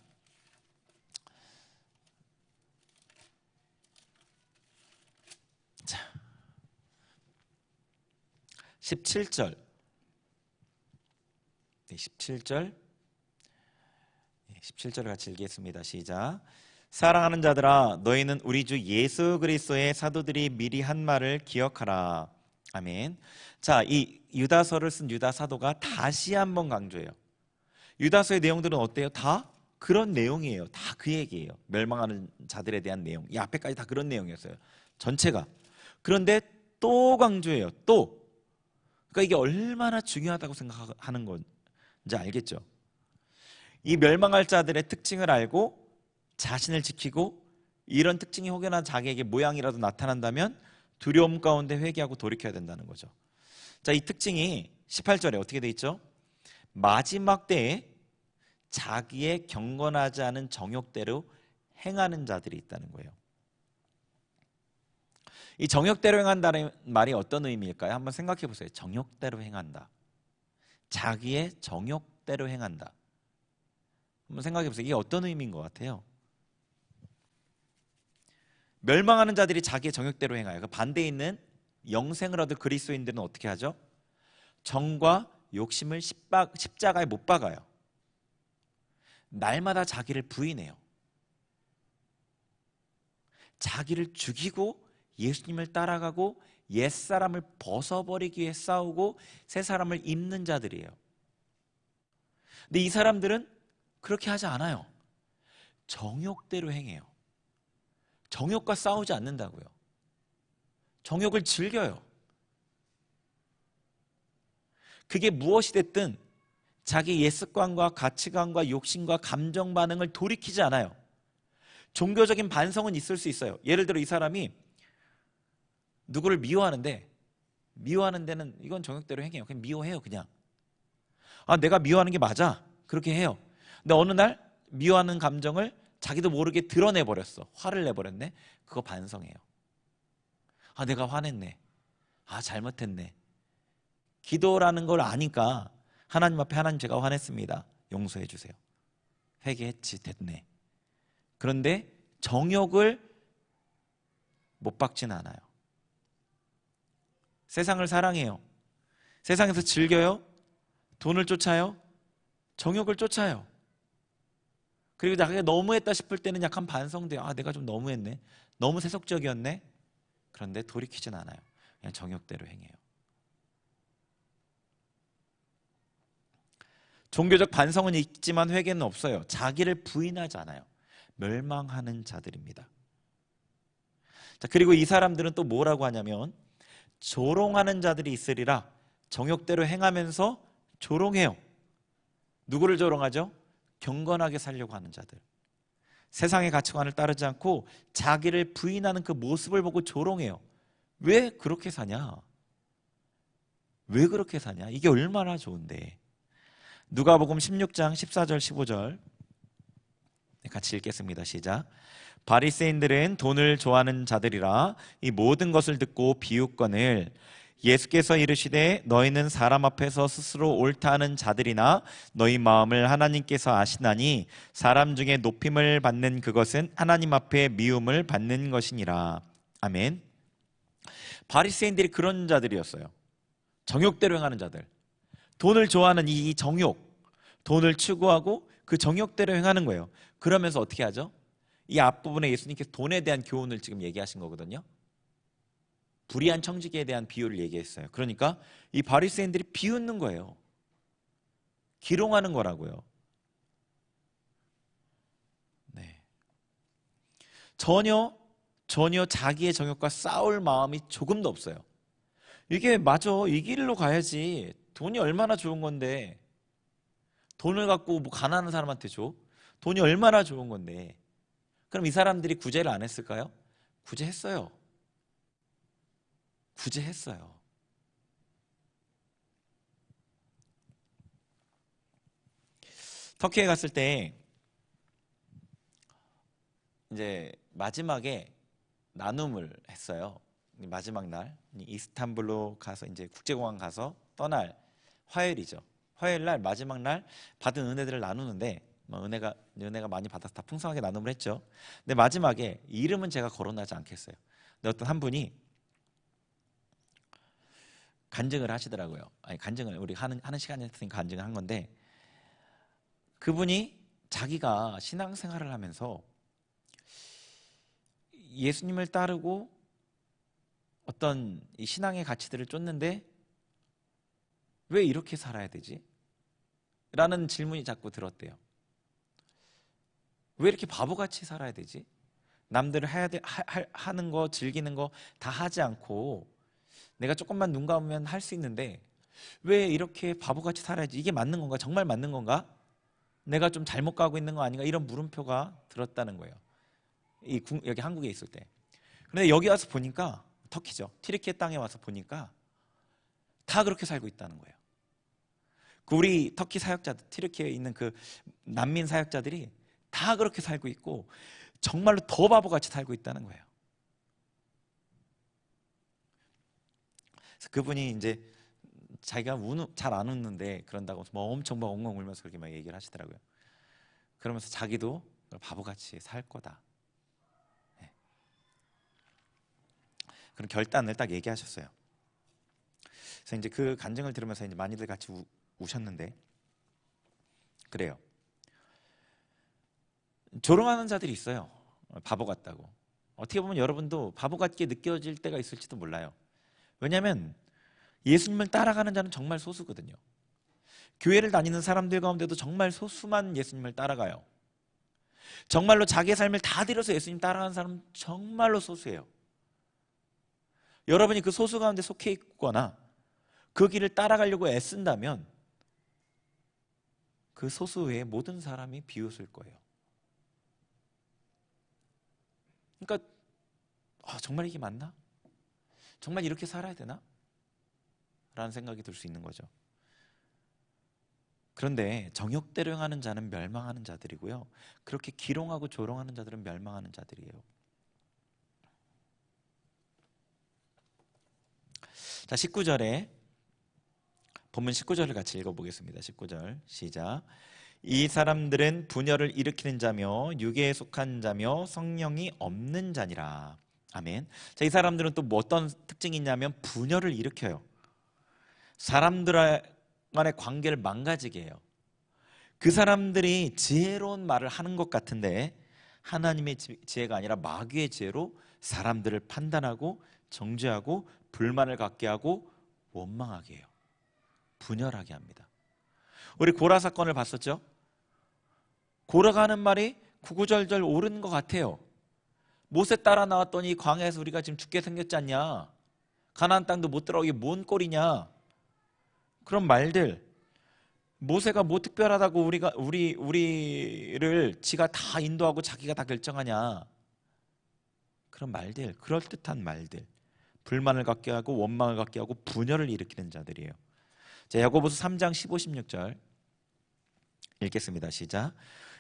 17절 17절 같이 읽겠습니다. 시작. 사랑하는 자들아, 너희는 우리 주 예수 그리스도의 사도들이 미리 한 말을 기억하라. 아멘. 자, 이 유다서를 쓴 유다 사도가 다시 한번 강조해요. 유다서의 내용들은 어때요? 다 그런 내용이에요. 다 그 얘기예요. 멸망하는 자들에 대한 내용. 이 앞에까지 다 그런 내용이었어요. 전체가. 그런데 또 강조해요. 또. 그러니까 이게 얼마나 중요하다고 생각하는 건지 알겠죠? 이 멸망할 자들의 특징을 알고 자신을 지키고 이런 특징이 혹여나 자기에게 모양이라도 나타난다면 두려움 가운데 회개하고 돌이켜야 된다는 거죠. 자, 이 특징이 18절에 어떻게 돼 있죠? 마지막 때에 자기의 경건하지 않은 정욕대로 행하는 자들이 있다는 거예요. 이 정욕대로 행한다는 말이 어떤 의미일까요? 한번 생각해 보세요. 정욕대로 행한다. 자기의 정욕대로 행한다. 한번 생각해 보세요. 이게 어떤 의미인 것 같아요? 멸망하는 자들이 자기의 정욕대로 행하여 그 반대에 있는 영생을 얻을 그리스도인들은 어떻게 하죠? 정과 욕심을 십자가에 못 박아요. 날마다 자기를 부인해요. 자기를 죽이고 예수님을 따라가고 옛사람을 벗어버리기 위해 싸우고 새 사람을 입는 자들이에요. 근데 이 사람들은 그렇게 하지 않아요. 정욕대로 행해요. 정욕과 싸우지 않는다고요. 정욕을 즐겨요. 그게 무엇이 됐든 자기 옛습관과 가치관과 욕심과 감정 반응을 돌이키지 않아요. 종교적인 반성은 있을 수 있어요. 예를 들어 이 사람이 누구를 미워하는데 미워하는 데는 이건 정욕대로 행해요. 그냥 미워해요. 그냥. 아, 내가 미워하는 게 맞아. 그렇게 해요. 근데 어느 날 미워하는 감정을 자기도 모르게 드러내버렸어. 화를 내버렸네. 그거 반성해요. 아, 내가 화냈네. 아, 잘못했네. 기도라는 걸 아니까 하나님 앞에 하나님 제가 화냈습니다. 용서해 주세요. 회개했지, 됐네. 그런데 정욕을 못 박지는 않아요. 세상을 사랑해요. 세상에서 즐겨요. 돈을 쫓아요. 정욕을 쫓아요. 그리고 자기가 너무했다 싶을 때는 약간 반성돼요. 아, 내가 좀 너무했네. 너무 세속적이었네. 그런데 돌이키진 않아요. 그냥 정욕대로 행해요. 종교적 반성은 있지만 회개는 없어요. 자기를 부인하지 않아요. 멸망하는 자들입니다. 자, 그리고 이 사람들은 또 뭐라고 하냐면 조롱하는 자들이 있으리라. 정욕대로 행하면서 조롱해요. 누구를 조롱하죠? 경건하게 살려고 하는 자들. 세상의 가치관을 따르지 않고 자기를 부인하는 그 모습을 보고 조롱해요. 왜 그렇게 사냐? 왜 그렇게 사냐? 이게 얼마나 좋은데. 누가복음 16장 14절 15절 같이 읽겠습니다. 시작. 바리새인들은 돈을 좋아하는 자들이라 이 모든 것을 듣고 비웃거늘 예수께서 이르시되 너희는 사람 앞에서 스스로 옳다 하는 자들이나 너희 마음을 하나님께서 아시나니 사람 중에 높임을 받는 그것은 하나님 앞에 미움을 받는 것이니라. 아멘. 바리새인들이 그런 자들이었어요. 정욕대로 행하는 자들. 돈을 좋아하는 이 정욕, 돈을 추구하고 그 정욕대로 행하는 거예요. 그러면서 어떻게 하죠? 이 앞부분에 예수님께서 돈에 대한 교훈을 지금 얘기하신 거거든요. 불의한 청지기에 대한 비유를 얘기했어요. 그러니까 이 바리새인들이 비웃는 거예요. 기롱하는 거라고요. 네. 전혀 자기의 정욕과 싸울 마음이 조금도 없어요. 이게 맞아. 이 길로 가야지. 돈이 얼마나 좋은 건데. 돈을 갖고 뭐 가난한 사람한테 줘? 돈이 얼마나 좋은 건데. 그럼 이 사람들이 구제를 안 했을까요? 구제했어요. 구제했어요. 터키에 갔을 때 이제 마지막에 나눔을 했어요. 마지막 날 이스탄불로 가서 이제 국제공항 가서 떠날 화요일이죠. 화요일 날 마지막 날 받은 은혜들을 나누는데 은혜가 많이 받아서 다 풍성하게 나눔을 했죠. 근데 마지막에 이름은 제가 거론하지 않겠어요. 근데 어떤 한 분이 간증을 하시더라고요. 아니, 간증을 우리 하는 시간이 있으니까 간증을 한 건데 그분이 자기가 신앙생활을 하면서 예수님을 따르고 어떤 이 신앙의 가치들을 쫓는데 왜 이렇게 살아야 되지? 라는 질문이 자꾸 들었대요. 왜 이렇게 바보같이 살아야 되지? 남들 하는 거, 즐기는 거 다 하지 않고 내가 조금만 눈 감으면 할 수 있는데 왜 이렇게 바보같이 살아야지? 이게 맞는 건가? 정말 맞는 건가? 내가 좀 잘못 가고 있는 거 아닌가? 이런 물음표가 들었다는 거예요. 여기 한국에 있을 때. 그런데 여기 와서 보니까, 터키죠. 튀르키예 땅에 와서 보니까 다 그렇게 살고 있다는 거예요. 우리 터키 사역자들, 튀르키예에 있는 그 난민 사역자들이 다 그렇게 살고 있고 정말로 더 바보같이 살고 있다는 거예요. 그래서 그분이 이제 자기가 잘 안 웃는데 그런다고 뭐 엄청 막 엉엉 울면서 그렇게 막 얘기를 하시더라고요. 그러면서 자기도 바보같이 살 거다. 네. 그런 결단을 딱 얘기하셨어요. 그래서 이제 그 간증을 들으면서 이제 많이들 같이 우셨는데, 그래요. 조롱하는 자들이 있어요. 바보 같다고. 어떻게 보면 여러분도 바보 같게 느껴질 때가 있을지도 몰라요. 왜냐하면 예수님을 따라가는 자는 정말 소수거든요. 교회를 다니는 사람들 가운데도 정말 소수만 예수님을 따라가요. 정말로 자기의 삶을 다 들여서 예수님 따라가는 사람은 정말로 소수예요. 여러분이 그 소수 가운데 속해 있거나 그 길을 따라가려고 애쓴다면 그 소수 외의 모든 사람이 비웃을 거예요. 그러니까 정말 이게 맞나? 정말 이렇게 살아야 되나? 라는 생각이 들 수 있는 거죠. 그런데 정욕대로 행하는 자는 멸망하는 자들이고요, 그렇게 기롱하고 조롱하는 자들은 멸망하는 자들이에요. 자, 19절에 본문 19절을 같이 읽어보겠습니다. 19절 시작. 이 사람들은 분열을 일으키는 자며 육에 속한 자며 성령이 없는 자니라. 아멘. 자, 이 사람들은 또 어떤 특징이 있냐면 분열을 일으켜요. 사람들 간의 관계를 망가지게 해요. 그 사람들이 지혜로운 말을 하는 것 같은데 하나님의 지혜가 아니라 마귀의 지혜로 사람들을 판단하고 정죄하고 불만을 갖게 하고 원망하게 해요. 분열하게 합니다. 우리 고라 사건을 봤었죠? 고라가 하는 말이 구구절절 옳은 것 같아요. 모세 따라 나왔더니 광야에서 우리가 지금 죽게 생겼지 않냐? 가나안 땅도 못 들어가게 뭔 꼴이냐? 그런 말들, 모세가 뭐 특별하다고 우리를 지가 다 인도하고 자기가 다 결정하냐? 그런 말들, 그럴듯한 말들, 불만을 갖게 하고 원망을 갖게 하고 분열을 일으키는 자들이에요. 자, 야고보서 3장 15, 16절 읽겠습니다. 시작.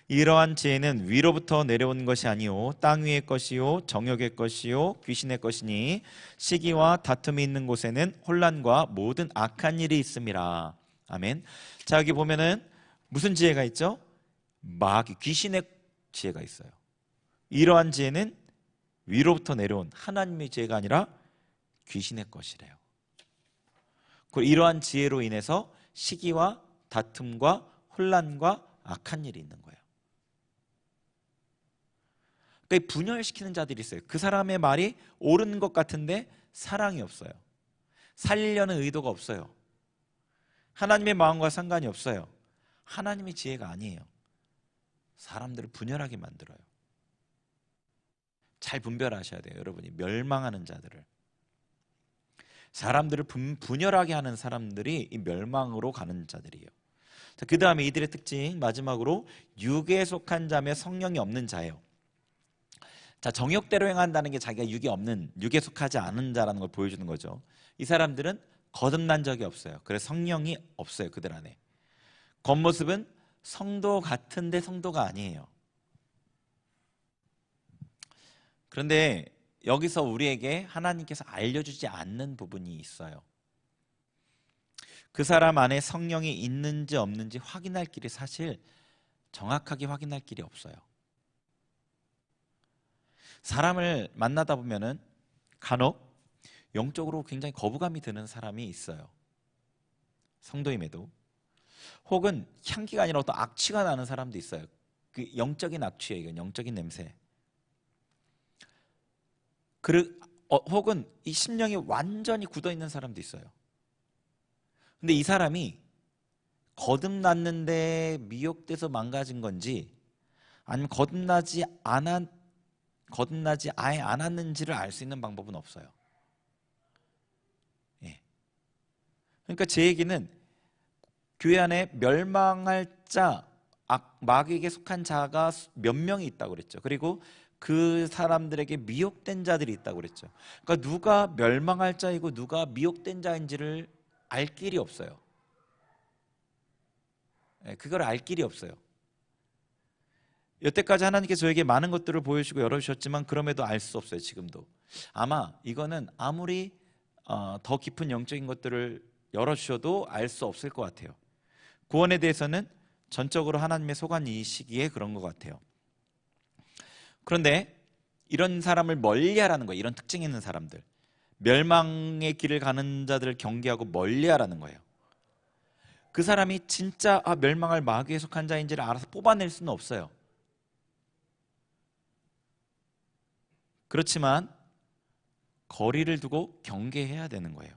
이러한 지혜는 위로부터 내려온 것이 아니요 땅 위의 것이요 정욕의 것이요 귀신의 것이니 시기와 다툼이 있는 곳에는 혼란과 모든 악한 일이 있음이라. 아멘. 자, 여기 보면은 무슨 지혜가 있죠? 마귀, 귀신의 지혜가 있어요. 이러한 지혜는 위로부터 내려온 하나님의 지혜가 아니라 귀신의 것이래요. 그리고 이러한 지혜로 인해서 시기와 다툼과 혼란과 악한 일이 있는 거예요. 그러니까 분열시키는 자들이 있어요. 그 사람의 말이 옳은 것 같은데 사랑이 없어요. 살리려는 의도가 없어요. 하나님의 마음과 상관이 없어요. 하나님의 지혜가 아니에요. 사람들을 분열하게 만들어요. 잘 분별하셔야 돼요. 여러분이 멸망하는 자들을. 사람들을 분열하게 하는 사람들이 이 멸망으로 가는 자들이에요. 그 다음에 이들의 특징 마지막으로 육에 속한 자며 성령이 없는 자예요. 자, 정욕대로 행한다는 게 자기가 육에 속하지 않은 자라는 걸 보여주는 거죠. 이 사람들은 거듭난 적이 없어요. 그래서 성령이 없어요. 그들 안에. 겉모습은 성도 같은데 성도가 아니에요. 그런데 여기서 우리에게 하나님께서 알려주지 않는 부분이 있어요. 그 사람 안에 성령이 있는지 없는지 확인할 길이 사실 정확하게 확인할 길이 없어요. 사람을 만나다 보면은 간혹 영적으로 굉장히 거부감이 드는 사람이 있어요. 성도임에도. 혹은 향기가 아니라 어떤 악취가 나는 사람도 있어요. 그 영적인 악취예요. 이건 영적인 냄새. 혹은 이 심령이 완전히 굳어 있는 사람도 있어요. 근데 이 사람이 거듭났는데 미혹돼서 망가진 건지, 아니면 거듭나지 아예 않았는지를 알 수 있는 방법은 없어요. 예. 그러니까 제 얘기는 교회 안에 멸망할 자, 마귀에게 속한 자가 몇 명이 있다고 그랬죠. 그리고 그 사람들에게 미혹된 자들이 있다고 그랬죠. 그러니까 누가 멸망할 자이고 누가 미혹된 자인지를 알 길이 없어요. 그걸 알 길이 없어요. 여태까지 하나님께서 저에게 많은 것들을 보여주시고 열어주셨지만 그럼에도 알 수 없어요. 지금도. 아마 이거는 아무리 더 깊은 영적인 것들을 열어주셔도 알 수 없을 것 같아요. 구원에 대해서는 전적으로 하나님의 소관이시기에 그런 것 같아요. 그런데 이런 사람을 멀리하라는 거예요. 이런 특징이 있는 사람들, 멸망의 길을 가는 자들을 경계하고 멀리하라는 거예요. 그 사람이 진짜 멸망할 마귀에 속한 자인지를 알아서 뽑아낼 수는 없어요. 그렇지만 거리를 두고 경계해야 되는 거예요.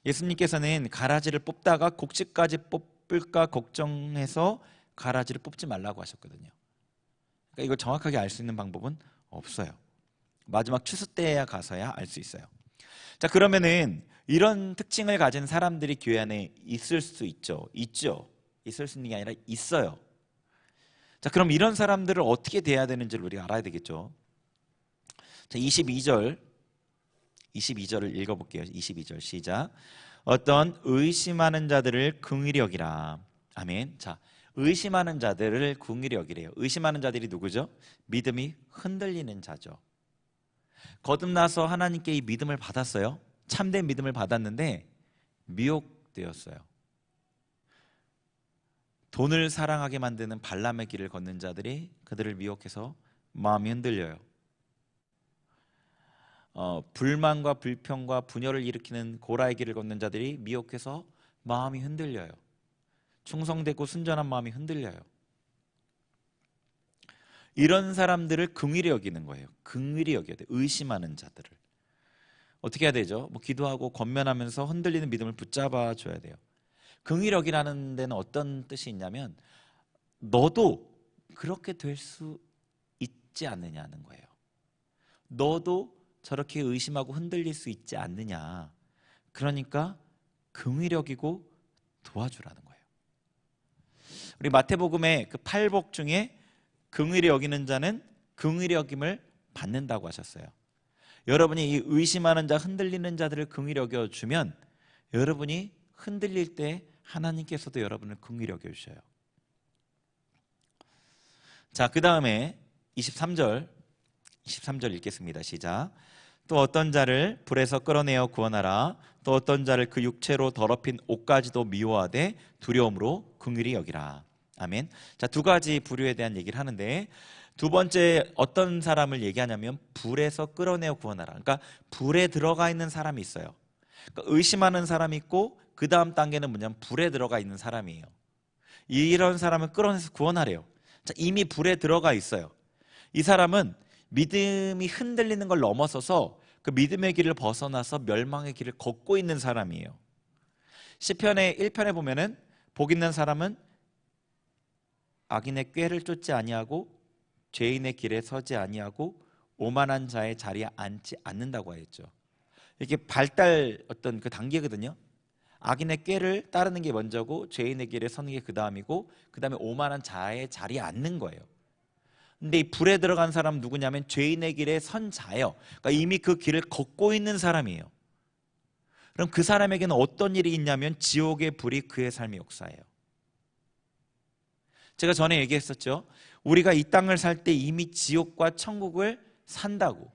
예수님께서는 가라지를 뽑다가 곡식까지 뽑을까 걱정해서 가라지를 뽑지 말라고 하셨거든요. 그러니까 이걸 정확하게 알 수 있는 방법은 없어요. 마지막 추수 때야 가서야 알 수 있어요. 자, 그러면은 이런 특징을 가진 사람들이 교회 안에 있을 수 있죠. 있을 수 있는 게 아니라 있어요. 자, 그럼 이런 사람들을 어떻게 대해야 되는지를 우리가 알아야 되겠죠. 자, 22절을 읽어볼게요. 22절 시작. 어떤 의심하는 자들을 긍휼히 여기라. 아멘. 자, 의심하는 자들을 긍휼히 여기래요. 의심하는 자들이 누구죠? 믿음이 흔들리는 자죠. 거듭나서 하나님께 이 믿음을 받았어요. 참된 믿음을 받았는데 미혹되었어요. 돈을 사랑하게 만드는 발람의 길을 걷는 자들이 그들을 미혹해서 마음이 흔들려요. 불만과 불평과 분열을 일으키는 고라의 길을 걷는 자들이 미혹해서 마음이 흔들려요. 충성되고 순전한 마음이 흔들려요. 이런 사람들을 긍휼히 여기는 거예요. 긍휼히 여겨야 돼요. 의심하는 자들을. 어떻게 해야 되죠? 기도하고 권면하면서 흔들리는 믿음을 붙잡아 줘야 돼요. 긍휼히 여기라는 데는 어떤 뜻이 있냐면 너도 그렇게 될 수 있지 않느냐는 거예요. 너도 저렇게 의심하고 흔들릴 수 있지 않느냐. 그러니까 긍휼히 여기고 도와주라는 거예요. 우리 마태복음의 그 팔복 중에 긍휼히 여기는 자는 긍휼히 여김을 받는다고 하셨어요. 여러분이 이 의심하는 자, 흔들리는 자들을 긍휼히 여겨주면 여러분이 흔들릴 때 하나님께서도 여러분을 긍휼히 여겨주셔요. 자, 그 다음에 23절 읽겠습니다. 시작. 또 어떤 자를 불에서 끌어내어 구원하라. 또 어떤 자를 그 육체로 더럽힌 옷까지도 미워하되 두려움으로 긍휼히 여기라. 아멘. 자, 두 가지 부류에 대한 얘기를 하는데 두 번째 어떤 사람을 얘기하냐면 불에서 끌어내어 구원하라. 그러니까 불에 들어가 있는 사람이 있어요. 그러니까 의심하는 사람이 있고 그 다음 단계는 뭐냐면 불에 들어가 있는 사람이에요. 이런 사람을 끌어내서 구원하래요. 자, 이미 불에 들어가 있어요. 이 사람은 믿음이 흔들리는 걸 넘어서서 그 믿음의 길을 벗어나서 멸망의 길을 걷고 있는 사람이에요. 시편의 1편에 보면은 복 있는 사람은 악인의 꾀를 쫓지 아니하고 죄인의 길에 서지 아니하고 오만한 자의 자리에 앉지 않는다고 하였죠. 이게 어떤 그 단계거든요. 악인의 꾀를 따르는 게 먼저고 죄인의 길에 서는 게 그 다음이고 그 다음에 오만한 자의 자리에 앉는 거예요. 근데 이 불에 들어간 사람은 누구냐면 죄인의 길에 선 자예요. 그러니까 이미 그 길을 걷고 있는 사람이에요. 그럼 그 사람에게는 어떤 일이 있냐면 지옥의 불이 그의 삶의 역사예요. 제가 전에 얘기했었죠. 우리가 이 땅을 살 때 이미 지옥과 천국을 산다고.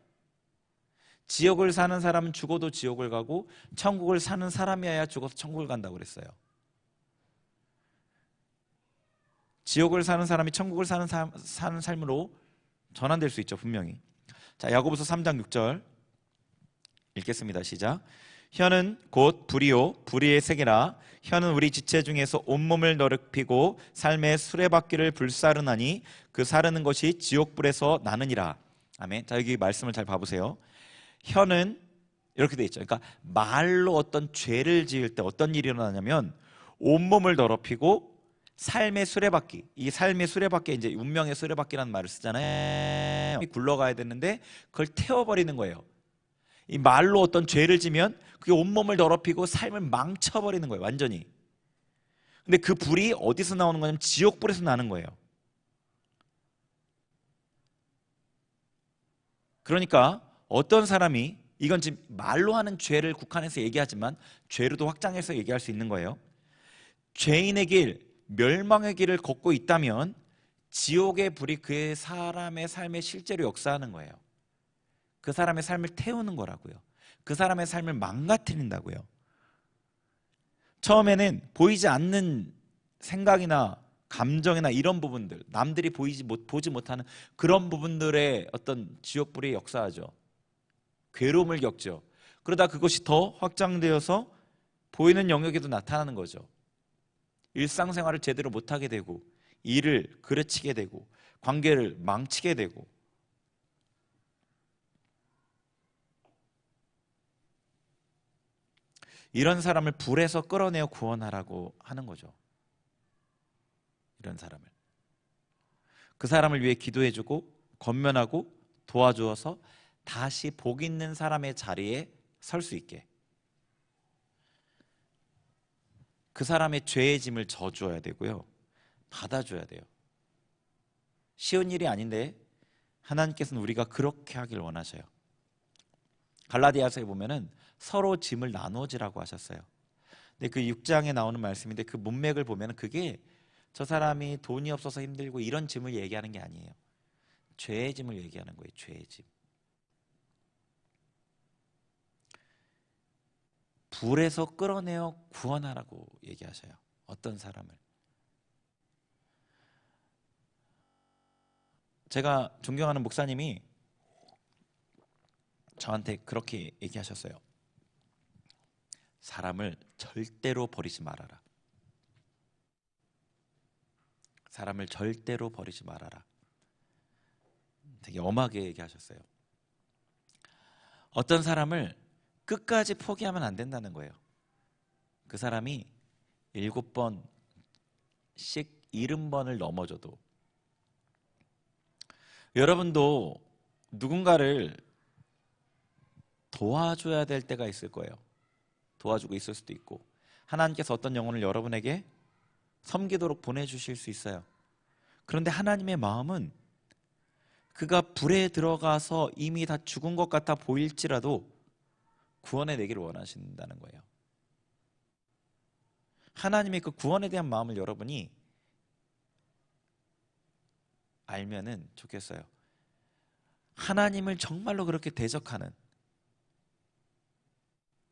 지옥을 사는 사람은 죽어도 지옥을 가고 천국을 사는 사람이어야 죽어서 천국을 간다고 그랬어요. 지옥을 사는 사람이 천국을 사는 삶으로 전환될 수 있죠. 분명히. 자, 야고보서 3장 6절 읽겠습니다. 시작. 혀는 곧 불이요 불의의 세계라. 혀는 우리 지체 중에서 온몸을 더럽히고 삶의 수레바퀴를 불사르나니 그 사르는 것이 지옥불에서 나느니라. 아멘. 자, 여기 말씀을 잘 봐보세요. 혀는 이렇게 돼 있죠. 그러니까 말로 어떤 죄를 지을 때 어떤 일이 일어나냐면 온몸을 더럽히고 삶의 수레바퀴, 이 삶의 수레바퀴, 이제 운명의 수레바퀴라는 말을 쓰잖아요. 굴러가야 되는데 그걸 태워버리는 거예요. 이 말로 어떤 죄를 지면 그게 온몸을 더럽히고 삶을 망쳐버리는 거예요, 완전히. 근데 그 불이 어디서 나오는 거냐면 지옥불에서 나는 거예요. 그러니까 어떤 사람이, 이건 지금 말로 하는 죄를 국한해서 얘기하지만 죄로도 확장해서 얘기할 수 있는 거예요. 죄인의 길, 멸망의 길을 걷고 있다면 지옥의 불이 그 사람의 삶에 실제로 역사하는 거예요. 그 사람의 삶을 태우는 거라고요. 그 사람의 삶을 망가뜨린다고요. 처음에는 보이지 않는 생각이나 감정이나 이런 부분들, 남들이 보지 못하는 그런 부분들의 어떤 지옥불이 역사하죠. 괴로움을 겪죠. 그러다 그것이 더 확장되어서 보이는 영역에도 나타나는 거죠. 일상생활을 제대로 못하게 되고, 일을 그르치게 되고, 관계를 망치게 되고. 이런 사람을 불에서 끌어내어 구원하라고 하는 거죠. 이런 사람을. 그 사람을 위해 기도해주고 권면하고 도와주어서 다시 복 있는 사람의 자리에 설 수 있게. 그 사람의 죄의 짐을 져줘야 되고요. 받아줘야 돼요. 쉬운 일이 아닌데 하나님께서는 우리가 그렇게 하길 원하셔요. 갈라디아서에 보면은 서로 짐을 나누어지라고 하셨어요. 근데 그 6장에 나오는 말씀인데 그 문맥을 보면은 그게 저 사람이 돈이 없어서 힘들고 이런 짐을 얘기하는 게 아니에요. 죄의 짐을 얘기하는 거예요. 죄의 짐. 불에서 끌어내어 구원하라고 얘기하셔요. 어떤 사람을. 제가 존경하는 목사님이 저한테 그렇게 얘기하셨어요. 사람을 절대로 버리지 말아라. 사람을 절대로 버리지 말아라. 되게 엄하게 얘기하셨어요. 어떤 사람을 끝까지 포기하면 안 된다는 거예요. 그 사람이 7번씩 70번을 넘어져도. 여러분도 누군가를 도와줘야 될 때가 있을 거예요. 도와주고 있을 수도 있고, 하나님께서 어떤 영혼을 여러분에게 섬기도록 보내주실 수 있어요. 그런데 하나님의 마음은 그가 불에 들어가서 이미 다 죽은 것 같아 보일지라도 구원해 내기를 원하신다는 거예요. 하나님의 그 구원에 대한 마음을 여러분이 알면은 좋겠어요. 하나님을 정말로 그렇게 대적하는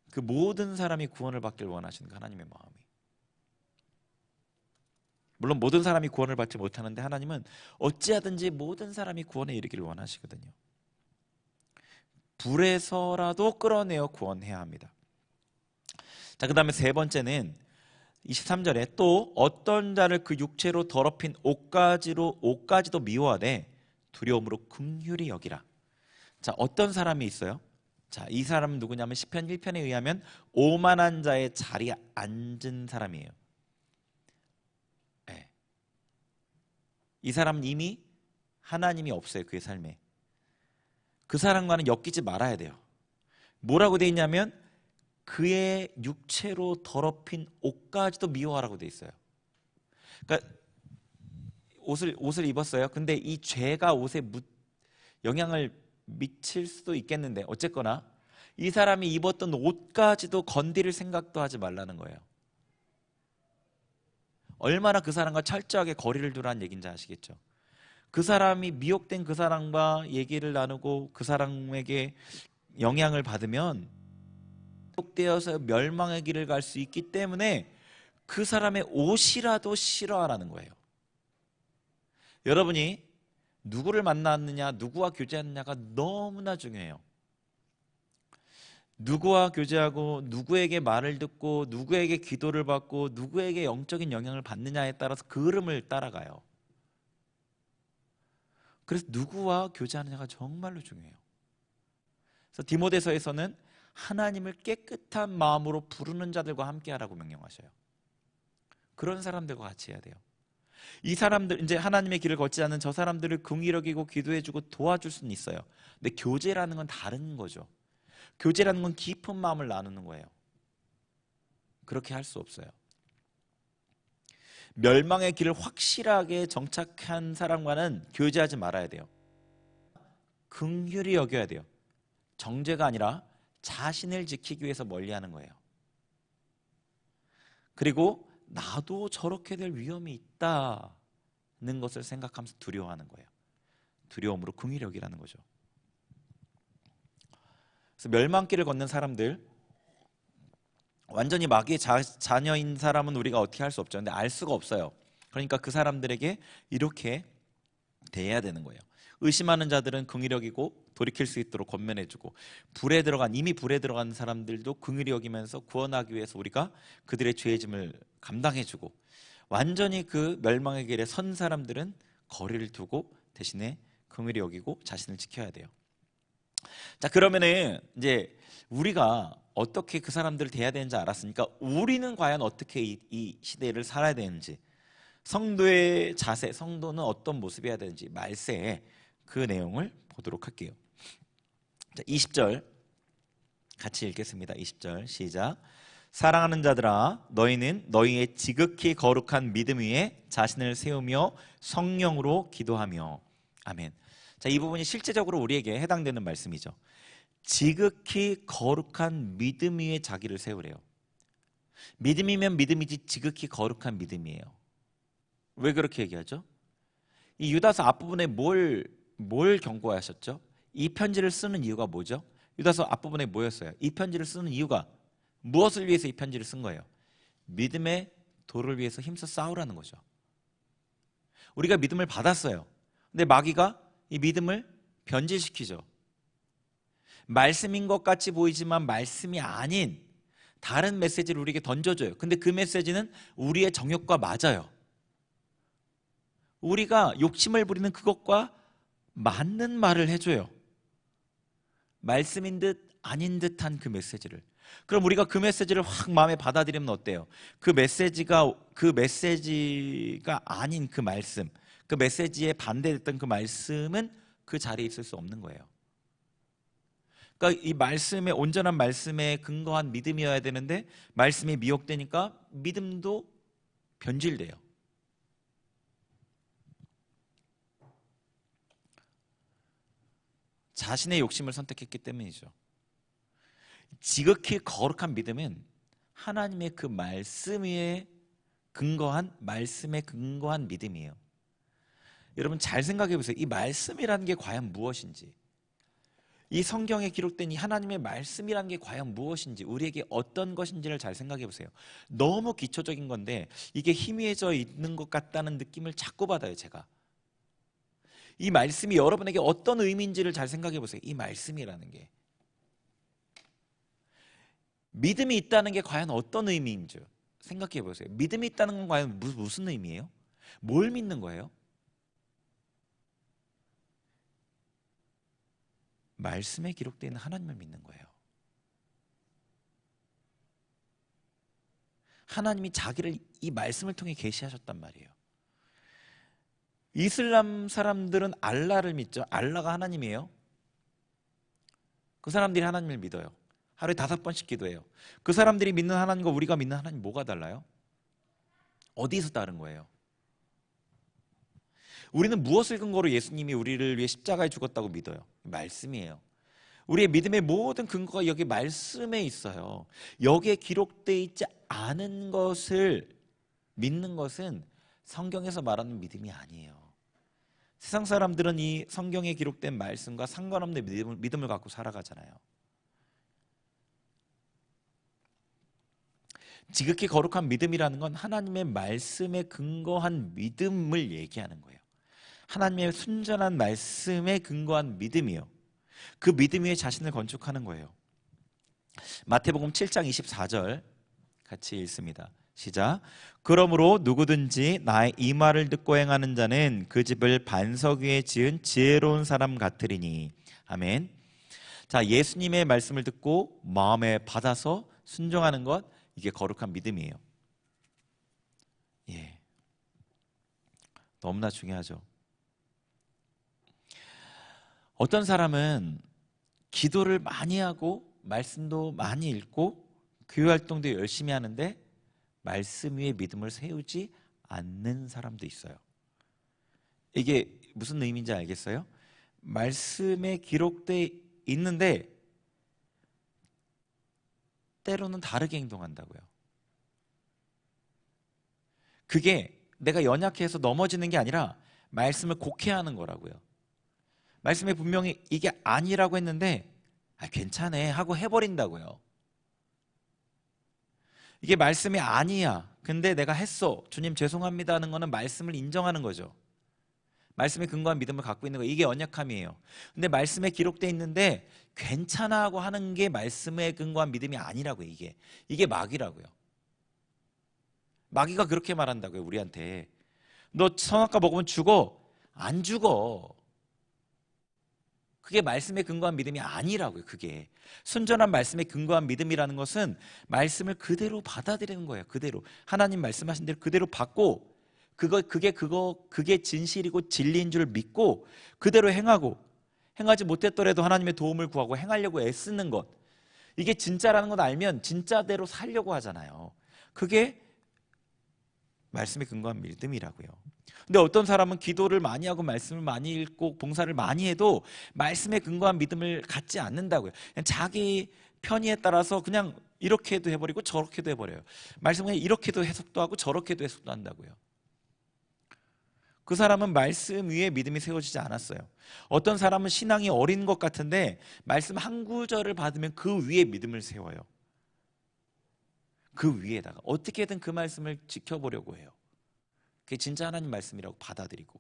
그 모든 사람이 구원을 받길 원하시는 그 하나님의 마음이. 물론 모든 사람이 구원을 받지 못하는데 하나님은 어찌하든지 모든 사람이 구원에 이르기를 원하시거든요. 불에서라도 끌어내어 구원해야 합니다. 자, 그 다음에 세 번째는 23절에 또 어떤 자를 그 육체로 더럽힌 옷가지도 미워하되 두려움으로 긍휼히 여기라. 자, 어떤 사람이 있어요? 자, 이 사람은 누구냐면 시편 1편에 의하면 오만한 자의 자리에 앉은 사람이에요. 네. 이 사람은 이미 하나님이 없어요. 그의 삶에. 그 사람과는 엮이지 말아야 돼요. 뭐라고 돼 있냐면 그의 육체로 더럽힌 옷까지도 미워하라고 돼 있어요. 그러니까 옷을 입었어요. 근데 이 죄가 옷에 영향을 미칠 수도 있겠는데 어쨌거나 이 사람이 입었던 옷까지도 건드릴 생각도 하지 말라는 거예요. 얼마나 그 사람과 철저하게 거리를 두라는 얘기인지 아시겠죠? 그 사람이 미혹된 그 사람과 얘기를 나누고 그 사람에게 영향을 받으면 미혹되어서 멸망의 길을 갈 수 있기 때문에 그 사람의 옷이라도 싫어하라는 거예요. 여러분이 누구를 만났느냐, 누구와 교제하느냐가 너무나 중요해요. 누구와 교제하고 누구에게 말을 듣고 누구에게 기도를 받고 누구에게 영적인 영향을 받느냐에 따라서 그 흐름을 따라가요. 그래서 누구와 교제하느냐가 정말로 중요해요. 그래서 디모데서에서는 하나님을 깨끗한 마음으로 부르는 자들과 함께하라고 명령하셔요. 그런 사람들과 같이 해야 돼요. 이 사람들, 이제 하나님의 길을 걷지 않는 저 사람들을 긍휼히 여기고 기도해주고 도와줄 수는 있어요. 근데 교제라는 건 다른 거죠. 교제라는 건 깊은 마음을 나누는 거예요. 그렇게 할 수 없어요. 멸망의 길을 확실하게 정착한 사람과는 교제하지 말아야 돼요. 긍휼히 여겨야 돼요. 정죄가 아니라 자신을 지키기 위해서 멀리하는 거예요. 그리고 나도 저렇게 될 위험이 있다는 것을 생각하면서 두려워하는 거예요. 두려움으로 긍휼히 여기라는 거죠. 그래서 멸망길을 걷는 사람들, 완전히 마귀의 자녀인 사람은 우리가 어떻게 할 수 없죠. 근데 알 수가 없어요. 그러니까 그 사람들에게 이렇게 대해야 되는 거예요. 의심하는 자들은 긍휼히 여기고 돌이킬 수 있도록 권면해주고, 이미 불에 들어간 사람들도 긍휼히 여기면서 구원하기 위해서 우리가 그들의 죄의 짐을 감당해주고, 완전히 그 멸망의 길에 선 사람들은 거리를 두고 대신에 긍휼히 여기고 자신을 지켜야 돼요. 자, 그러면은 이제 우리가 어떻게 그 사람들을 대해야 되는지 알았으니까 우리는 과연 어떻게 이 시대를 살아야 되는지, 성도의 자세, 성도는 어떤 모습이어야 되는지 말세에 그 내용을 보도록 할게요. 자, 20절 같이 읽겠습니다. 20절 시작. 사랑하는 자들아, 너희는 너희의 지극히 거룩한 믿음 위에 자신을 세우며 성령으로 기도하며. 아멘. 자, 이 부분이 실제적으로 우리에게 해당되는 말씀이죠. 지극히 거룩한 믿음 위에 자기를 세우래요. 믿음이면 믿음이지 지극히 거룩한 믿음이에요. 왜 그렇게 얘기하죠? 이 유다서 앞부분에 뭘 경고하셨죠? 이 편지를 쓰는 이유가 뭐죠? 유다서 앞부분에 뭐였어요? 이 편지를 쓰는 이유가 무엇을 위해서 이 편지를 쓴 거예요? 믿음의 도를 위해서 힘써 싸우라는 거죠. 우리가 믿음을 받았어요. 근데 마귀가 이 믿음을 변질시키죠. 말씀인 것 같이 보이지만 말씀이 아닌 다른 메시지를 우리에게 던져줘요. 근데 그 메시지는 우리의 정욕과 맞아요. 우리가 욕심을 부리는 그것과 맞는 말을 해줘요. 말씀인 듯 아닌 듯한 그 메시지를. 그럼 우리가 그 메시지를 확 마음에 받아들이면 어때요? 그 메시지가 아닌 그 말씀, 그 메시지에 반대됐던 그 말씀은 그 자리에 있을 수 없는 거예요. 그러니까 이 말씀에, 온전한 말씀에 근거한 믿음이어야 되는데 말씀이 미혹되니까 믿음도 변질돼요. 자신의 욕심을 선택했기 때문이죠. 지극히 거룩한 믿음은 하나님의 그 말씀 위에 근거한, 말씀에 근거한 믿음이에요. 여러분 잘 생각해 보세요. 이 말씀이라는 게 과연 무엇인지, 이 성경에 기록된 이 하나님의 말씀이라는 게 과연 무엇인지, 우리에게 어떤 것인지를 잘 생각해 보세요. 너무 기초적인 건데 이게 희미해져 있는 것 같다는 느낌을 자꾸 받아요. 제가 이 말씀이 여러분에게 어떤 의미인지를 잘 생각해 보세요. 이 말씀이라는 게, 믿음이 있다는 게 과연 어떤 의미인지 생각해 보세요. 믿음이 있다는 건 과연 무슨 의미예요? 뭘 믿는 거예요? 말씀에 기록되어 있는 하나님을 믿는 거예요. 하나님이 자기를 이 말씀을 통해 계시하셨단 말이에요. 이슬람 사람들은 알라를 믿죠. 알라가 하나님이에요. 그 사람들이 하나님을 믿어요. 하루에 5번씩 기도해요. 그 사람들이 믿는 하나님과 우리가 믿는 하나님 뭐가 달라요? 어디서 다른 거예요? 우리는 무엇을 근거로 예수님이 우리를 위해 십자가에 죽었다고 믿어요? 말씀이에요. 우리의 믿음의 모든 근거가 여기 말씀에 있어요. 여기에 기록되어 있지 않은 것을 믿는 것은 성경에서 말하는 믿음이 아니에요. 세상 사람들은 이 성경에 기록된 말씀과 상관없는 믿음을 갖고 살아가잖아요. 지극히 거룩한 믿음이라는 건 하나님의 말씀에 근거한 믿음을 얘기하는 거예요. 하나님의 순전한 말씀에 근거한 믿음이요. 그 믿음 위에 자신을 건축하는 거예요. 마태복음 7장 24절 같이 읽습니다. 시작. 그러므로 누구든지 나의 이 말을 듣고 행하는 자는 그 집을 반석 위에 지은 지혜로운 사람 같으리니. 아멘. 자, 예수님의 말씀을 듣고 마음에 받아서 순종하는 것, 이게 거룩한 믿음이에요. 예, 너무나 중요하죠. 어떤 사람은 기도를 많이 하고 말씀도 많이 읽고 교회 활동도 열심히 하는데 말씀 위에 믿음을 세우지 않는 사람도 있어요. 이게 무슨 의미인지 알겠어요? 말씀에 기록돼 있는데 때로는 다르게 행동한다고요. 그게 내가 연약해서 넘어지는 게 아니라 말씀을 곡해하는 거라고요. 말씀에 분명히 이게 아니라고 했는데 괜찮아 하고 해버린다고요. 이게 말씀이 아니야, 근데 내가 했어, 주님 죄송합니다 하는 거는 말씀을 인정하는 거죠. 말씀에 근거한 믿음을 갖고 있는 거, 이게 언약함이에요. 근데 말씀에 기록되어 있는데 괜찮아 하고 하는 게 말씀에 근거한 믿음이 아니라고요. 이게 마귀라고요. 마귀가 그렇게 말한다고요. 우리한테 너 선악과 먹으면 죽어. 안 죽어. 그게 말씀에 근거한 믿음이 아니라고요. 그게 순전한 말씀에 근거한 믿음이라는 것은 말씀을 그대로 받아들이는 거예요. 그대로 하나님 말씀하신 대로 그대로 받고 그게 진실이고 진리인 줄 믿고 그대로 행하고, 행하지 못했더라도 하나님의 도움을 구하고 행하려고 애쓰는 것, 이게 진짜라는 걸 알면 진짜대로 살려고 하잖아요. 그게 말씀에 근거한 믿음이라고요. 근데 어떤 사람은 기도를 많이 하고 말씀을 많이 읽고 봉사를 많이 해도 말씀에 근거한 믿음을 갖지 않는다고요. 그냥 자기 편의에 따라서 그냥 이렇게도 해버리고 저렇게도 해버려요. 말씀을 이렇게도 해석도 하고 저렇게도 해석도 한다고요. 그 사람은 말씀 위에 믿음이 세워지지 않았어요. 어떤 사람은 신앙이 어린 것 같은데 말씀 한 구절을 받으면 그 위에 믿음을 세워요. 그 위에다가 어떻게든 그 말씀을 지켜보려고 해요. 그게 진짜 하나님 말씀이라고 받아들이고.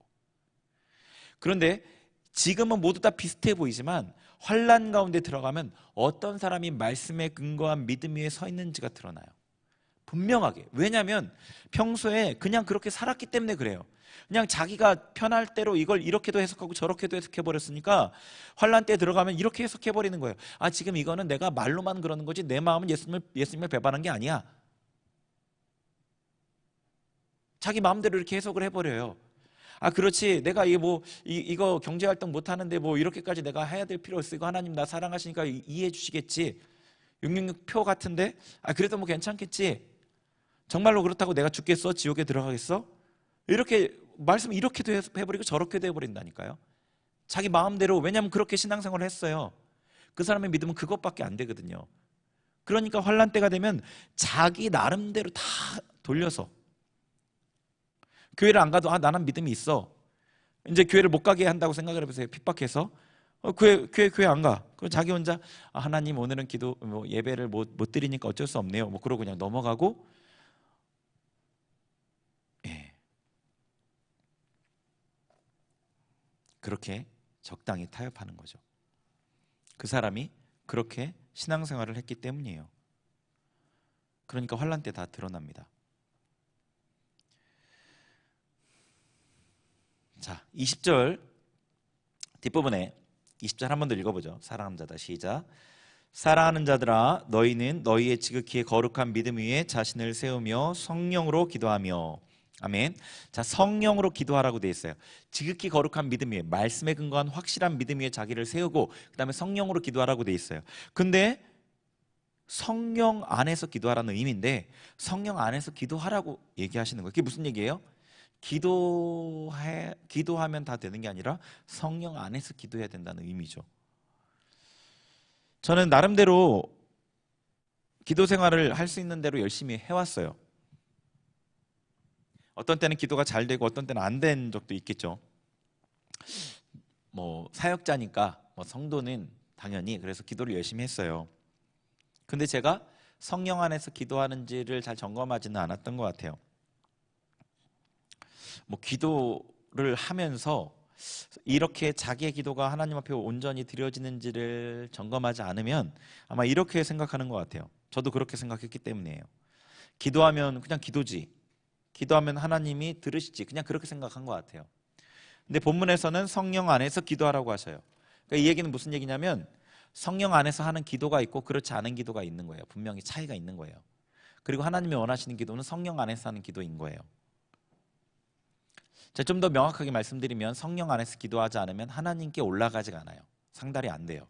그런데 지금은 모두 다 비슷해 보이지만 환난 가운데 들어가면 어떤 사람이 말씀에 근거한 믿음 위에 서 있는지가 드러나요. 분명하게. 왜냐하면 평소에 그냥 그렇게 살았기 때문에 그래요. 그냥 자기가 편할 대로 이걸 이렇게도 해석하고 저렇게도 해석해버렸으니까 환난 때 들어가면 이렇게 해석해버리는 거예요. 지금 이거는 내가 말로만 그러는 거지 내 마음은 예수님을 배반한 게 아니야. 자기 마음대로 이렇게 해석을 해버려요. 그렇지, 내가 이거 경제활동 못하는데 이렇게까지 내가 해야 될 필요 없어. 이거 하나님 나 사랑하시니까 이해해 주시겠지. 666표 같은데 그래도 괜찮겠지. 정말로 그렇다고 내가 죽겠어? 지옥에 들어가겠어? 이렇게 말씀 이렇게도 해버리고 저렇게도 해버린다니까요. 자기 마음대로. 왜냐하면 그렇게 신앙생활을 했어요. 그 사람의 믿음은 그것밖에 안 되거든요. 그러니까 환난 때가 되면 자기 나름대로 다 돌려서 교회를 안 가도 나는 믿음이 있어. 이제 교회를 못 가게 한다고 생각을 해보세요. 핍박해서 교회 안 가. 그럼 자기 혼자 하나님 오늘은 기도 예배를 못 드리니까 어쩔 수 없네요. 그러고 그냥 넘어가고. 그렇게 적당히 타협하는 거죠. 그 사람이 그렇게 신앙생활을 했기 때문이에요. 그러니까 환난 때 다 드러납니다. 자, 20절 뒷부분에 20절 한 번 더 읽어보죠. 사랑하는 자다, 시작. 사랑하는 자들아, 너희는 너희의 지극히 거룩한 믿음 위에 자신을 세우며 성령으로 기도하며. 아멘. 자, 성령으로 기도하라고 되어 있어요. 지극히 거룩한 믿음 위에, 말씀에 근거한 확실한 믿음 위에 자기를 세우고 그 다음에 성령으로 기도하라고 되어 있어요. 근데 성령 안에서 기도하라는 의미인데 성령 안에서 기도하라고 얘기하시는 거예요. 그게 무슨 얘기예요? 기도하면 다 되는 게 아니라 성령 안에서 기도해야 된다는 의미죠. 저는 나름대로 기도 생활을 할 수 있는 대로 열심히 해왔어요. 어떤 때는 기도가 잘 되고 어떤 때는 안 된 적도 있겠죠. 사역자니까 성도는 당연히 그래서 기도를 열심히 했어요. 근데 제가 성령 안에서 기도하는지를 잘 점검하지는 않았던 것 같아요. 기도를 하면서 이렇게 자기의 기도가 하나님 앞에 온전히 드려지는지를 점검하지 않으면 아마 이렇게 생각하는 것 같아요. 저도 그렇게 생각했기 때문이에요. 기도하면 그냥 기도지, 기도하면 하나님이 들으시지, 그냥 그렇게 생각한 것 같아요. 근데 본문에서는 성령 안에서 기도하라고 하셔요. 그러니까 이 얘기는 무슨 얘기냐면 성령 안에서 하는 기도가 있고 그렇지 않은 기도가 있는 거예요. 분명히 차이가 있는 거예요. 그리고 하나님이 원하시는 기도는 성령 안에서 하는 기도인 거예요. 자, 좀 더 명확하게 말씀드리면 성령 안에서 기도하지 않으면 하나님께 올라가지가 않아요. 상달이 안 돼요.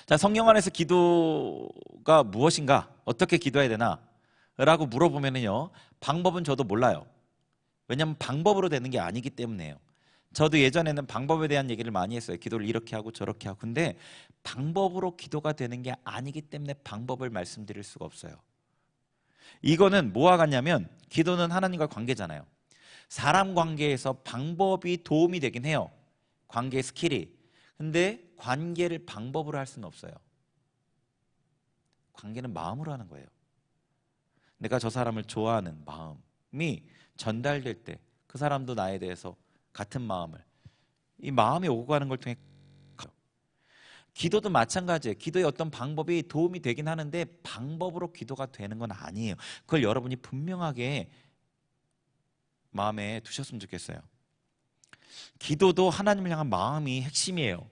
자, 성령 안에서 기도가 무엇인가? 어떻게 기도해야 되나? 라고 물어보면요, 방법은 저도 몰라요. 왜냐하면 방법으로 되는 게 아니기 때문에요. 저도 예전에는 방법에 대한 얘기를 많이 했어요. 기도를 이렇게 하고 저렇게 하고. 근데 방법으로 기도가 되는 게 아니기 때문에 방법을 말씀드릴 수가 없어요. 이거는 뭐와 같냐면 기도는 하나님과 관계잖아요. 사람 관계에서 방법이 도움이 되긴 해요. 관계 스킬이. 근데 관계를 방법으로 할 수는 없어요. 관계는 마음으로 하는 거예요. 내가 저 사람을 좋아하는 마음이 전달될 때 그 사람도 나에 대해서 같은 마음을, 이 마음이 오고 가는 걸 통해. 기도도 마찬가지예요. 기도의 어떤 방법이 도움이 되긴 하는데 방법으로 기도가 되는 건 아니에요. 그걸 여러분이 분명하게 마음에 두셨으면 좋겠어요. 기도도 하나님을 향한 마음이 핵심이에요.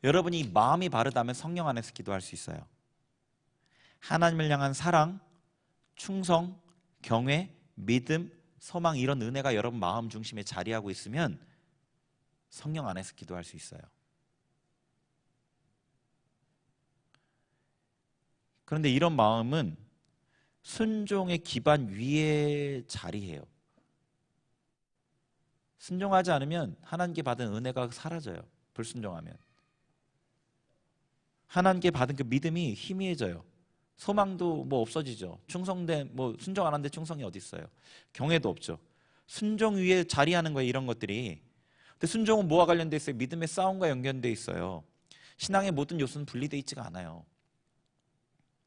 여러분이 마음이 바르다면 성령 안에서 기도할 수 있어요. 하나님을 향한 사랑, 충성, 경외, 믿음, 소망, 이런 은혜가 여러분 마음 중심에 자리하고 있으면 성령 안에서 기도할 수 있어요. 그런데 이런 마음은 순종의 기반 위에 자리해요. 순종하지 않으면 하나님께 받은 은혜가 사라져요. 불순종하면 하나님께 받은 그 믿음이 희미해져요. 소망도 뭐 없어지죠. 순종 안 하는데 충성이 어디 있어요? 경외도 없죠. 순종 위에 자리하는 거예요, 이런 것들이. 근데 순종은 뭐와 관련돼 있어요? 믿음의 싸움과 연결돼 있어요. 신앙의 모든 요소는 분리돼 있지가 않아요.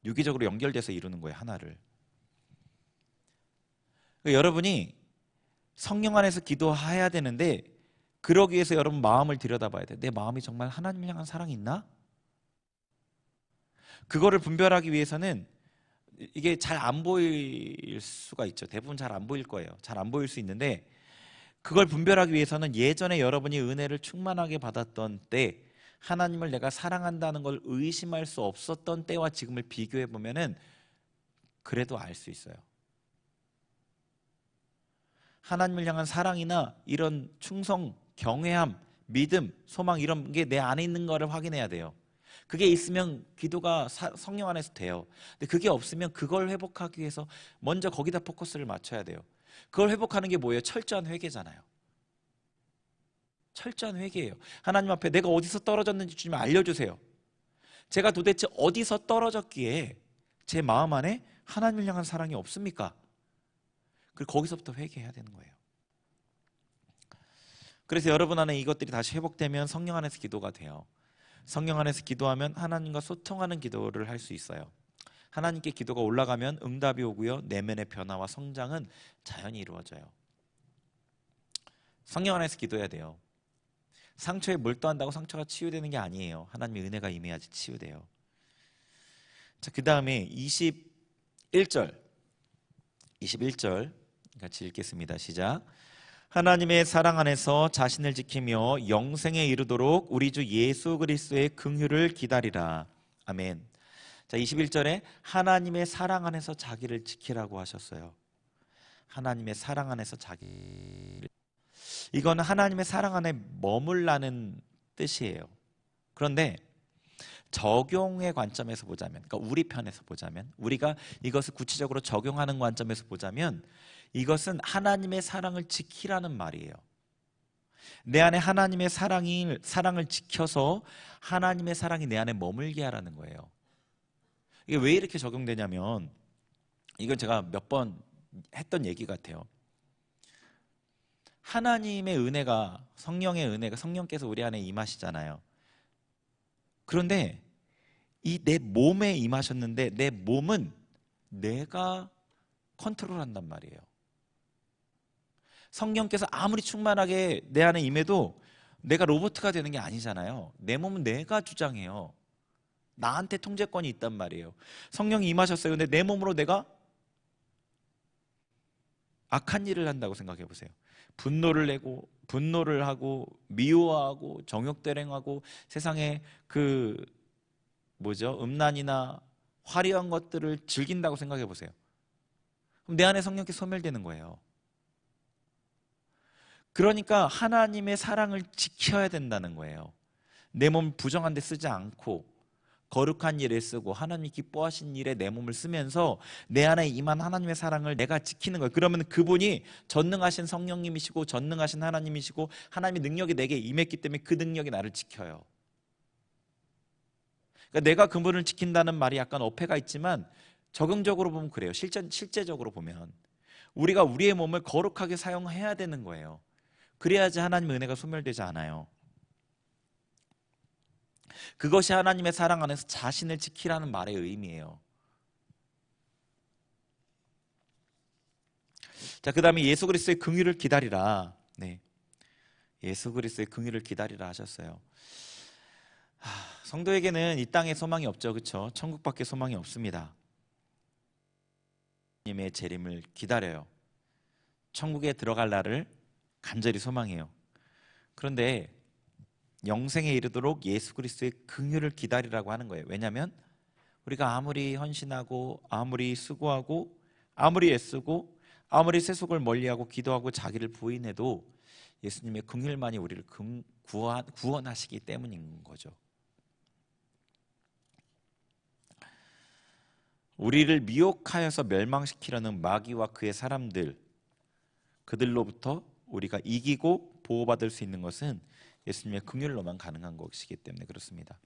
유기적으로 연결돼서 이루는 거예요, 하나를. 그러니까 여러분이 성령 안에서 기도해야 되는데, 그러기 위해서 여러분 마음을 들여다봐야 돼요. 내 마음이 정말 하나님을 향한 사랑이 있나? 그거를 분별하기 위해서는 이게 잘 안 보일 수가 있죠. 대부분 잘 안 보일 거예요. 잘 안 보일 수 있는데, 그걸 분별하기 위해서는 예전에 여러분이 은혜를 충만하게 받았던 때, 하나님을 내가 사랑한다는 걸 의심할 수 없었던 때와 지금을 비교해 보면은 그래도 알 수 있어요. 하나님을 향한 사랑이나 이런 충성, 경외함, 믿음, 소망, 이런 게 내 안에 있는 거를 확인해야 돼요. 그게 있으면 기도가 성령 안에서 돼요. 근데 그게 없으면 그걸 회복하기 위해서 먼저 거기다 포커스를 맞춰야 돼요. 그걸 회복하는 게 뭐예요? 철저한 회개잖아요. 철저한 회개예요. 하나님 앞에 내가 어디서 떨어졌는지 주님 알려주세요. 제가 도대체 어디서 떨어졌기에 제 마음 안에 하나님을 향한 사랑이 없습니까? 그리고 거기서부터 회개해야 되는 거예요. 그래서 여러분 안에 이것들이 다시 회복되면 성령 안에서 기도가 돼요. 성령 안에서 기도하면 하나님과 소통하는 기도를 할 수 있어요. 하나님께 기도가 올라가면 응답이 오고요, 내면의 변화와 성장은 자연히 이루어져요. 성령 안에서 기도해야 돼요. 상처에 몰두한다고 상처가 치유되는 게 아니에요. 하나님의 은혜가 임해야지 치유돼요. 자, 그 다음에 21절 같이 읽겠습니다. 시작. 하나님의 사랑 안에서 자신을 지키며 영생에 이르도록 우리 주 예수 그리스도의 긍휼을 기다리라. 아멘. 자, 21절에 하나님의 사랑 안에서 자기를 지키라고 하셨어요. 하나님의 사랑 안에서 자기를. 이거는 하나님의 사랑 안에 머물라는 뜻이에요. 그런데 적용의 관점에서 보자면, 그러니까 우리 편에서 보자면, 우리가 이것을 구체적으로 적용하는 관점에서 보자면 이것은 하나님의 사랑을 지키라는 말이에요. 내 안에 하나님의 사랑을 지켜서 하나님의 사랑이 내 안에 머물게 하라는 거예요. 이게 왜 이렇게 적용되냐면, 이건 제가 몇 번 했던 얘기 같아요. 하나님의 은혜가, 성령의 은혜가, 성령께서 우리 안에 임하시잖아요. 그런데 이 내 몸에 임하셨는데 내 몸은 내가 컨트롤한단 말이에요. 성령께서 아무리 충만하게 내 안에 임해도 내가 로봇가 되는 게 아니잖아요. 내 몸은 내가 주장해요. 나한테 통제권이 있단 말이에요. 성령이 임하셨어요. 근데 내 몸으로 내가 악한 일을 한다고 생각해 보세요. 분노를 내고 분노를 하고 미워하고 정욕대령하고 세상에 음란이나 화려한 것들을 즐긴다고 생각해 보세요. 그럼 내 안에 성령께 소멸되는 거예요. 그러니까 하나님의 사랑을 지켜야 된다는 거예요. 내 몸 부정한 데 쓰지 않고 거룩한 일에 쓰고 하나님이 기뻐하신 일에 내 몸을 쓰면서 내 안에 임한 하나님의 사랑을 내가 지키는 거예요. 그러면 그분이 전능하신 성령님이시고 전능하신 하나님이시고 하나님의 능력이 내게 임했기 때문에 그 능력이 나를 지켜요. 그러니까 내가 그분을 지킨다는 말이 약간 어폐가 있지만 적용적으로 보면 그래요. 실제적으로 보면 우리가 우리의 몸을 거룩하게 사용해야 되는 거예요. 그래야지 하나님의 은혜가 소멸되지 않아요. 그것이 하나님의 사랑 안에서 자신을 지키라는 말의 의미예요. 자, 그 다음에 예수 그리스도의 긍휼을 기다리라. 네, 예수 그리스도의 긍휼을 기다리라 하셨어요. 성도에게는 이 땅에 소망이 없죠, 그렇죠? 천국밖에 소망이 없습니다. 하나님의 재림을 기다려요. 천국에 들어갈 날을 간절히 소망해요. 그런데 영생에 이르도록 예수 그리스도의 긍휼을 기다리라고 하는 거예요. 왜냐하면 우리가 아무리 헌신하고 아무리 수고하고 아무리 애쓰고 아무리 세속을 멀리하고 기도하고 자기를 부인해도 예수님의 긍휼만이 우리를 구원하시기 때문인 거죠. 우리를 미혹하여서 멸망시키려는 마귀와 그의 사람들, 그들로부터 우리가 이기고 보호받을 수 있는 것은 예수님의 긍휼로만 가능한 것이기 때문에 그렇습니다.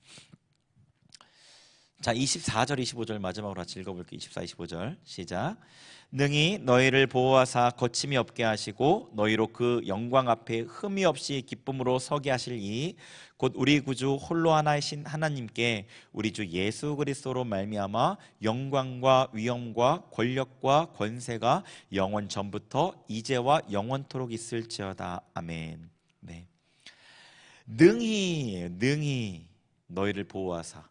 자, 24절 25절 마지막으로 같이 읽어볼게요. 24, 25절 시작. 능히 너희를 보호하사 거침이 없게 하시고 너희로 그 영광 앞에 흠이 없이 기쁨으로 서게 하실 이 곧 우리 구주 홀로 하나이신 하나님께 우리 주 예수 그리스도로 말미암아 영광과 위엄과 권력과 권세가 영원 전부터 이제와 영원토록 있을지어다. 아멘. 네. 능히 너희를 보호하사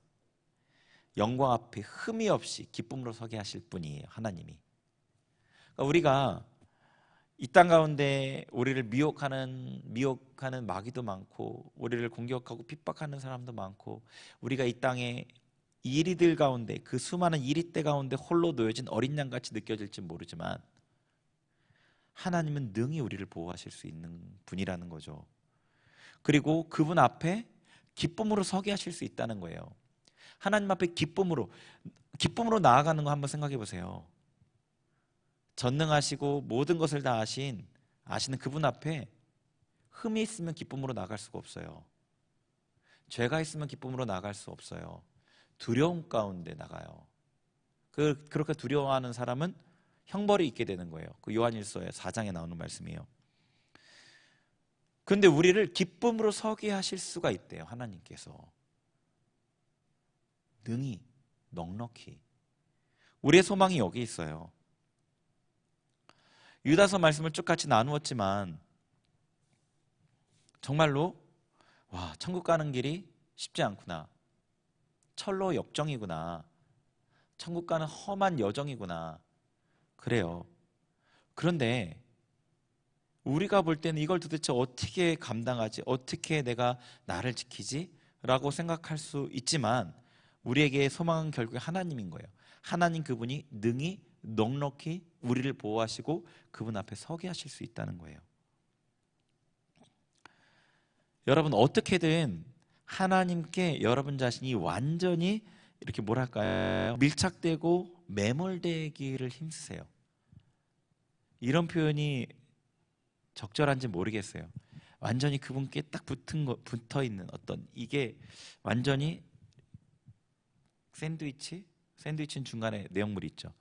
영광 앞에 흠이 없이 기쁨으로 서게 하실 분이에요. 하나님이. 그러니까 우리가 이 땅 가운데 우리를 미혹하는 마귀도 많고 우리를 공격하고 핍박하는 사람도 많고 우리가 이 땅에 이리들 가운데 그 수많은 이리떼 가운데 홀로 놓여진 어린 양같이 느껴질지 모르지만 하나님은 능히 우리를 보호하실 수 있는 분이라는 거죠. 그리고 그분 앞에 기쁨으로 서게 하실 수 있다는 거예요. 하나님 앞에 기쁨으로 나아가는 거 한번 생각해 보세요. 전능하시고 모든 것을 다 아시는 그분 앞에 흠이 있으면 기쁨으로 나갈 수가 없어요. 죄가 있으면 기쁨으로 나갈 수 없어요. 두려움 가운데 나가요. 그렇게 두려워하는 사람은 형벌이 있게 되는 거예요. 그 요한일서의 4장에 나오는 말씀이에요. 그런데 우리를 기쁨으로 서게 하실 수가 있대요. 하나님께서 능히 넉넉히. 우리의 소망이 여기 있어요. 유다서 말씀을 쭉 같이 나누었지만 정말로 와, 천국 가는 길이 쉽지 않구나. 철로 역정이구나. 천국 가는 험한 여정이구나. 그래요. 그런데 우리가 볼 때는 이걸 도대체 어떻게 감당하지? 어떻게 내가 나를 지키지? 라고 생각할 수 있지만 우리에게 소망은 결국에 하나님인 거예요. 하나님 그분이 능히 넉넉히 우리를 보호하시고 그분 앞에 서게 하실 수 있다는 거예요. 여러분 어떻게든 하나님께 여러분 자신이 완전히 이렇게 밀착되고 매몰되기를 힘쓰세요. 이런 표현이 적절한지 모르겠어요. 완전히 그분께 딱 붙어 있는 어떤 이게 완전히 샌드위치는 중간에 내용물이 있죠.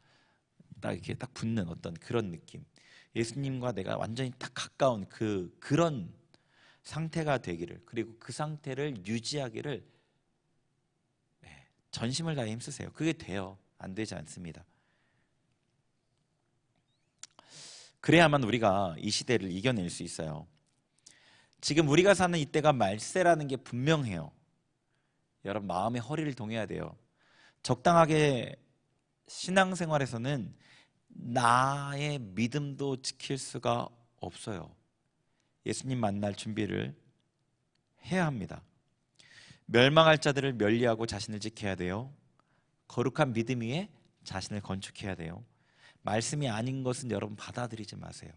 딱 이렇게 딱 붙는 어떤 그런 느낌. 예수님과 내가 완전히 딱 가까운 그런 상태가 되기를, 그리고 그 상태를 유지하기를 전심을 다해 힘쓰세요. 그게 돼요. 안 되지 않습니다. 그래야만 우리가 이 시대를 이겨낼 수 있어요. 지금 우리가 사는 이때가 말세라는 게 분명해요. 여러분 마음의 허리를 동여야 돼요. 적당하게 신앙생활에서는 나의 믿음도 지킬 수가 없어요. 예수님 만날 준비를 해야 합니다. 멸망할 자들을 멸리하고 자신을 지켜야 돼요. 거룩한 믿음 위에 자신을 건축해야 돼요. 말씀이 아닌 것은 여러분 받아들이지 마세요.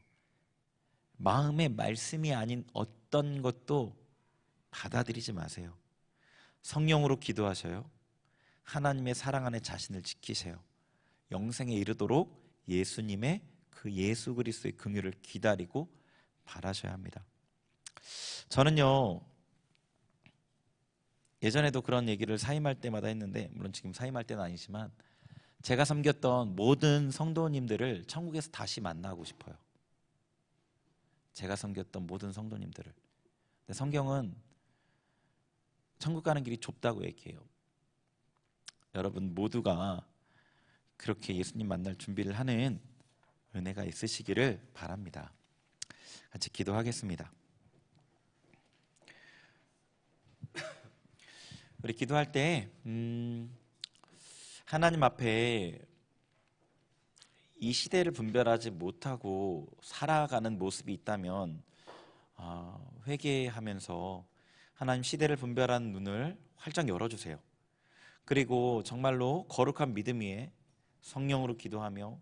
마음에 말씀이 아닌 어떤 것도 받아들이지 마세요. 성령으로 기도하셔요. 하나님의 사랑 안에 자신을 지키세요. 영생에 이르도록 예수님의 그 예수 그리스도의 긍휼을 기다리고 바라셔야 합니다. 저는요, 예전에도 그런 얘기를 사임할 때마다 했는데, 물론 지금 사임할 때는 아니지만 제가 섬겼던 모든 성도님들을 천국에서 다시 만나고 싶어요. 제가 섬겼던 모든 성도님들을. 근데 성경은 천국 가는 길이 좁다고 얘기해요. 여러분 모두가 그렇게 예수님 만날 준비를 하는 은혜가 있으시기를 바랍니다. 같이 기도하겠습니다. 우리 기도할 때 하나님 앞에 이 시대를 분별하지 못하고 살아가는 모습이 있다면 회개하면서 하나님 시대를 분별하는 눈을 활짝 열어주세요. 그리고 정말로 거룩한 믿음 위에 성령으로 기도하며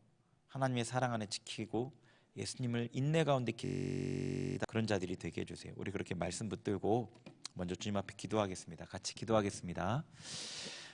하나님의 사랑 안에 지키고 예수님을 인내 가운데 그런 자들이 되게 해주세요. 우리 그렇게 말씀 붙들고 먼저 주님 앞에 기도하겠습니다. 같이 기도하겠습니다.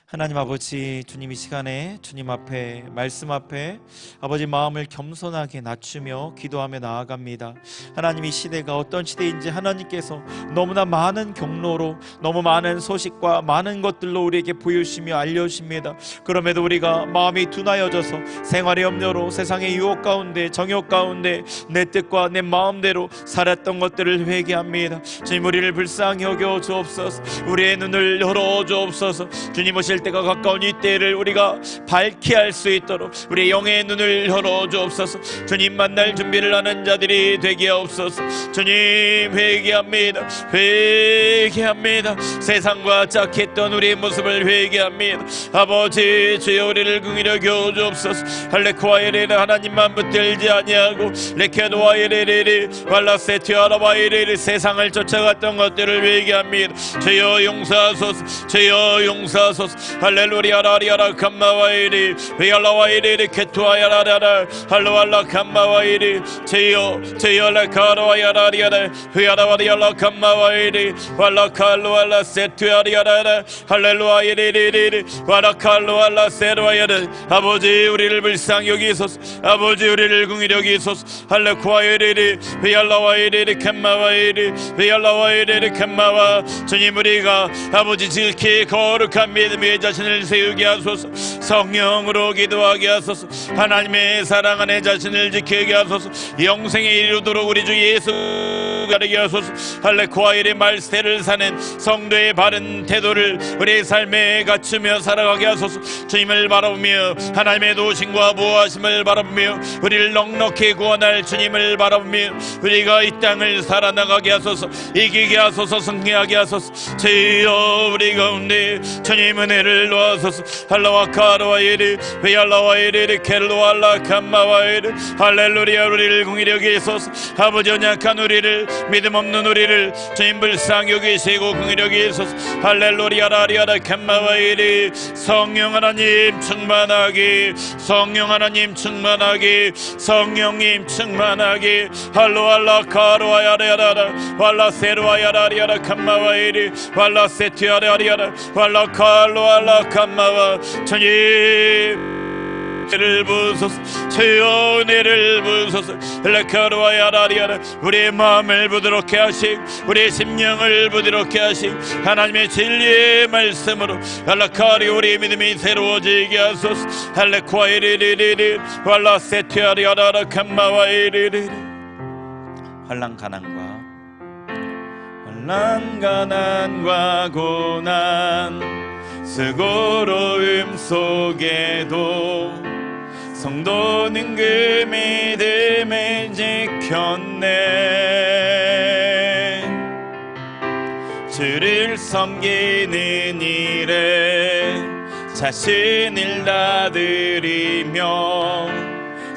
하나님 아버지, 주님 이 시간에 주님 앞에 말씀 앞에 아버지 마음을 겸손하게 낮추며 기도하며 나아갑니다. 하나님 이 시대가 어떤 시대인지 하나님께서 너무나 많은 경로로 너무 많은 소식과 많은 것들로 우리에게 보여주시며 알려주십니다. 그럼에도 우리가 마음이 둔하여져서 생활의 염려로 세상의 유혹 가운데 정욕 가운데 내 뜻과 내 마음대로 살았던 것들을 회개합니다. 주님 우리를 불쌍히 여겨 주옵소서. 우리의 눈을 열어 주옵소서. 주님 오실 때가 가까운 이 때를 우리가 밝게 할 수 있도록 우리의 영의 눈을 열어 주옵소서. 주님 만날 준비를 하는 자들이 되게 하옵소서. 주님 회개합니다. 회개합니다. 세상과 짝했던 우리의 모습을 회개합니다. 아버지 주여 우리를 긍휼히 여겨 주옵소서. 할레코아이레레 하나님만 붙들지 아니하고 레케노아이레레레 발라세티아라바이레레 세상을 쫓아갔던 것들을 회개합니다. 주여 용서하소서. 주여 용서하소서. 할렐루야 라리아라 감마와이리 베알라와이리 케투아야라라 할로알라 감마와이리 제요 제열라 카로아야라리아라 베알라와리알라 감마와이리 발라칼로알라 세투아리아라 할렐루아이리리리 바라칼로알라 세로아야라 아버지 우리를 불쌍히 여기소서. 아버지 우리를 긍휼히 여기소서. 할레코아이리리 베알라와이리 감마와이리 베알라와이리 감마와 주님 우리가 아버지 지극히 거룩한 믿음의 자신을 세우게 하소서. 성령으로 기도하게 하소서. 하나님의 사랑 안에 자신을 지키게 하소서. 영생에 이르도록 우리 주 예수 가르게 하소서. 할레코아일의 말세를 사는 성도의 바른 태도를 우리의 삶에 갖추며 살아가게 하소서. 주님을 바라보며 하나님의 도우심과 보호하심을 바라보며 우리를 넉넉히 구원할 주님을 바라보며 우리가 이 땅을 살아나가게 하소서. 이기게 하소서. 승리하게 하소서. 주여 우리 가운데 주님 은혜를 놓아소서. 할라와 카로와이리 베알라와이리 켈로알라 감마와이리 할렐루야 우리를 긍휼히 여기소서. 아버지 연약한 우리를 믿음 없는 우리를 주님 불쌍히 여기시고 긍휼히 여기소서. 할렐루야 라리아라 감마와이리 성령 하나님 충만하게 성령 하나님 충만하게 성령님 충만하게 할로알라 카로와야라라 발라세로와야라리아라 감마와이리 발라세티아라리아라 발라칼로알라 감마와 주님 은혜를 부소서. 주여 은혜를 부소서. 레카로아야라리아라 우리의 마음을 부드럽게 하시고 우리의 심령을 부드럽게 하시고 하나님의 진리의 말씀으로 알라카리 우리의 믿음이 새로워지게 하소서. 할레코아이리리리리 발라세티아리아라라 감마와이리리리 환난 가난과 고난 수고로움 속에도 성도는 그 믿음을 지켰네. 주를 섬기는 일에 자신을 나들이며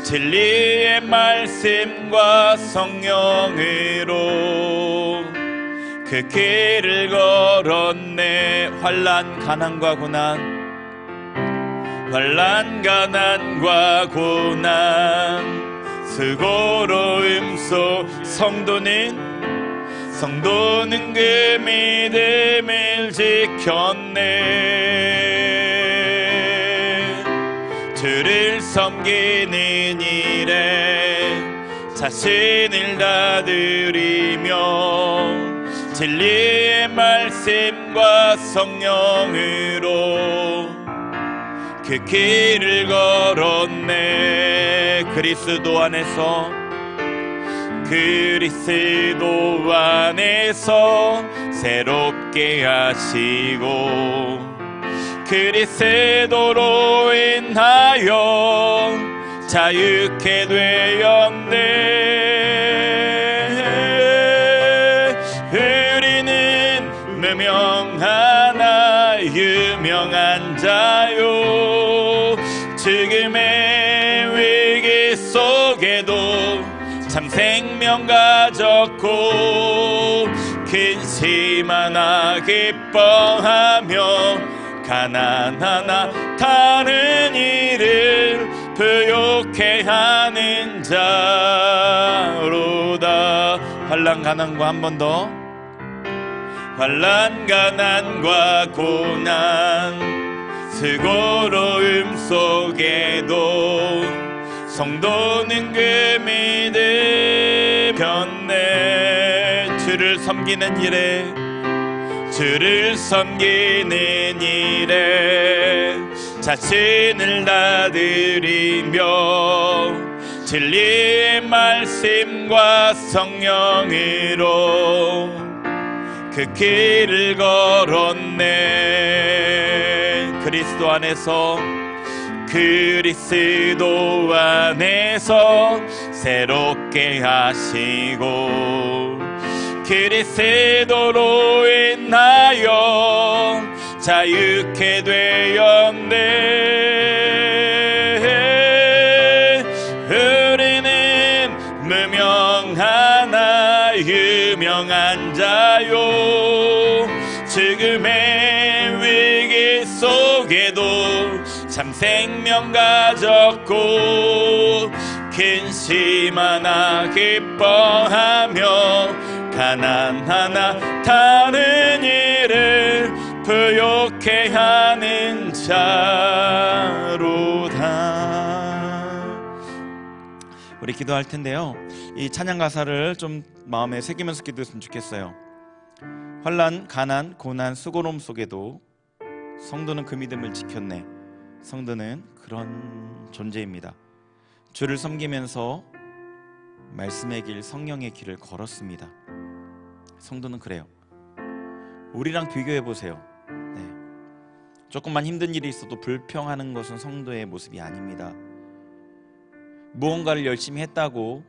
진리의 말씀과 성령으로 그 길을 걸었네. 환난 가난과 고난, 환난 가난과 고난 수고로움 속 성도는 그 믿음을 지켰네. 주를 섬기는 일에 자신을 다 드리며 진리의 말씀과 성령으로 그 길을 걸었네. 그리스도 안에서 새롭게 하시고 그리스도로 인하여 자유케 되었네. 우리는 무명하나 유명한 자요. 지금의 위기 속에도 참 생명 가졌고 근심 하나 기뻐하며 가난 하나 다른 일을 부욕해 하는 자로다. 환난 가난과 한 번 더. 환난 가난과 고난 수고로움 속에도 성도는 그 믿음 견내. 주를 섬기는 일에 자신을 다 드리며 진리의 말씀과 성령으로 그 길을 걸었네. 그리스도 안에서 새롭게 하시고 그리스도로 인하여 자유케 되었네. 우리는 무명하나 유명한 자요. 지금의 위기 속에도 참 생명 가졌고 근심 하나 기뻐하며 가난 하나 다른 일을 부욕해 하는 자로다. 우리 기도할 텐데요, 이 찬양 가사를 좀 마음에 새기면서 기도했으면 좋겠어요. 환난, 가난, 고난, 수고로움 속에도 성도는 그 믿음을 지켰네. 성도는 그런 존재입니다. 주를 섬기면서 말씀의 길, 성령의 길을 걸었습니다. 성도는 그래요. 우리랑 비교해 보세요. 네. 조금만 힘든 일이 있어도 불평하는 것은 성도의 모습이 아닙니다. 무언가를 열심히 했다고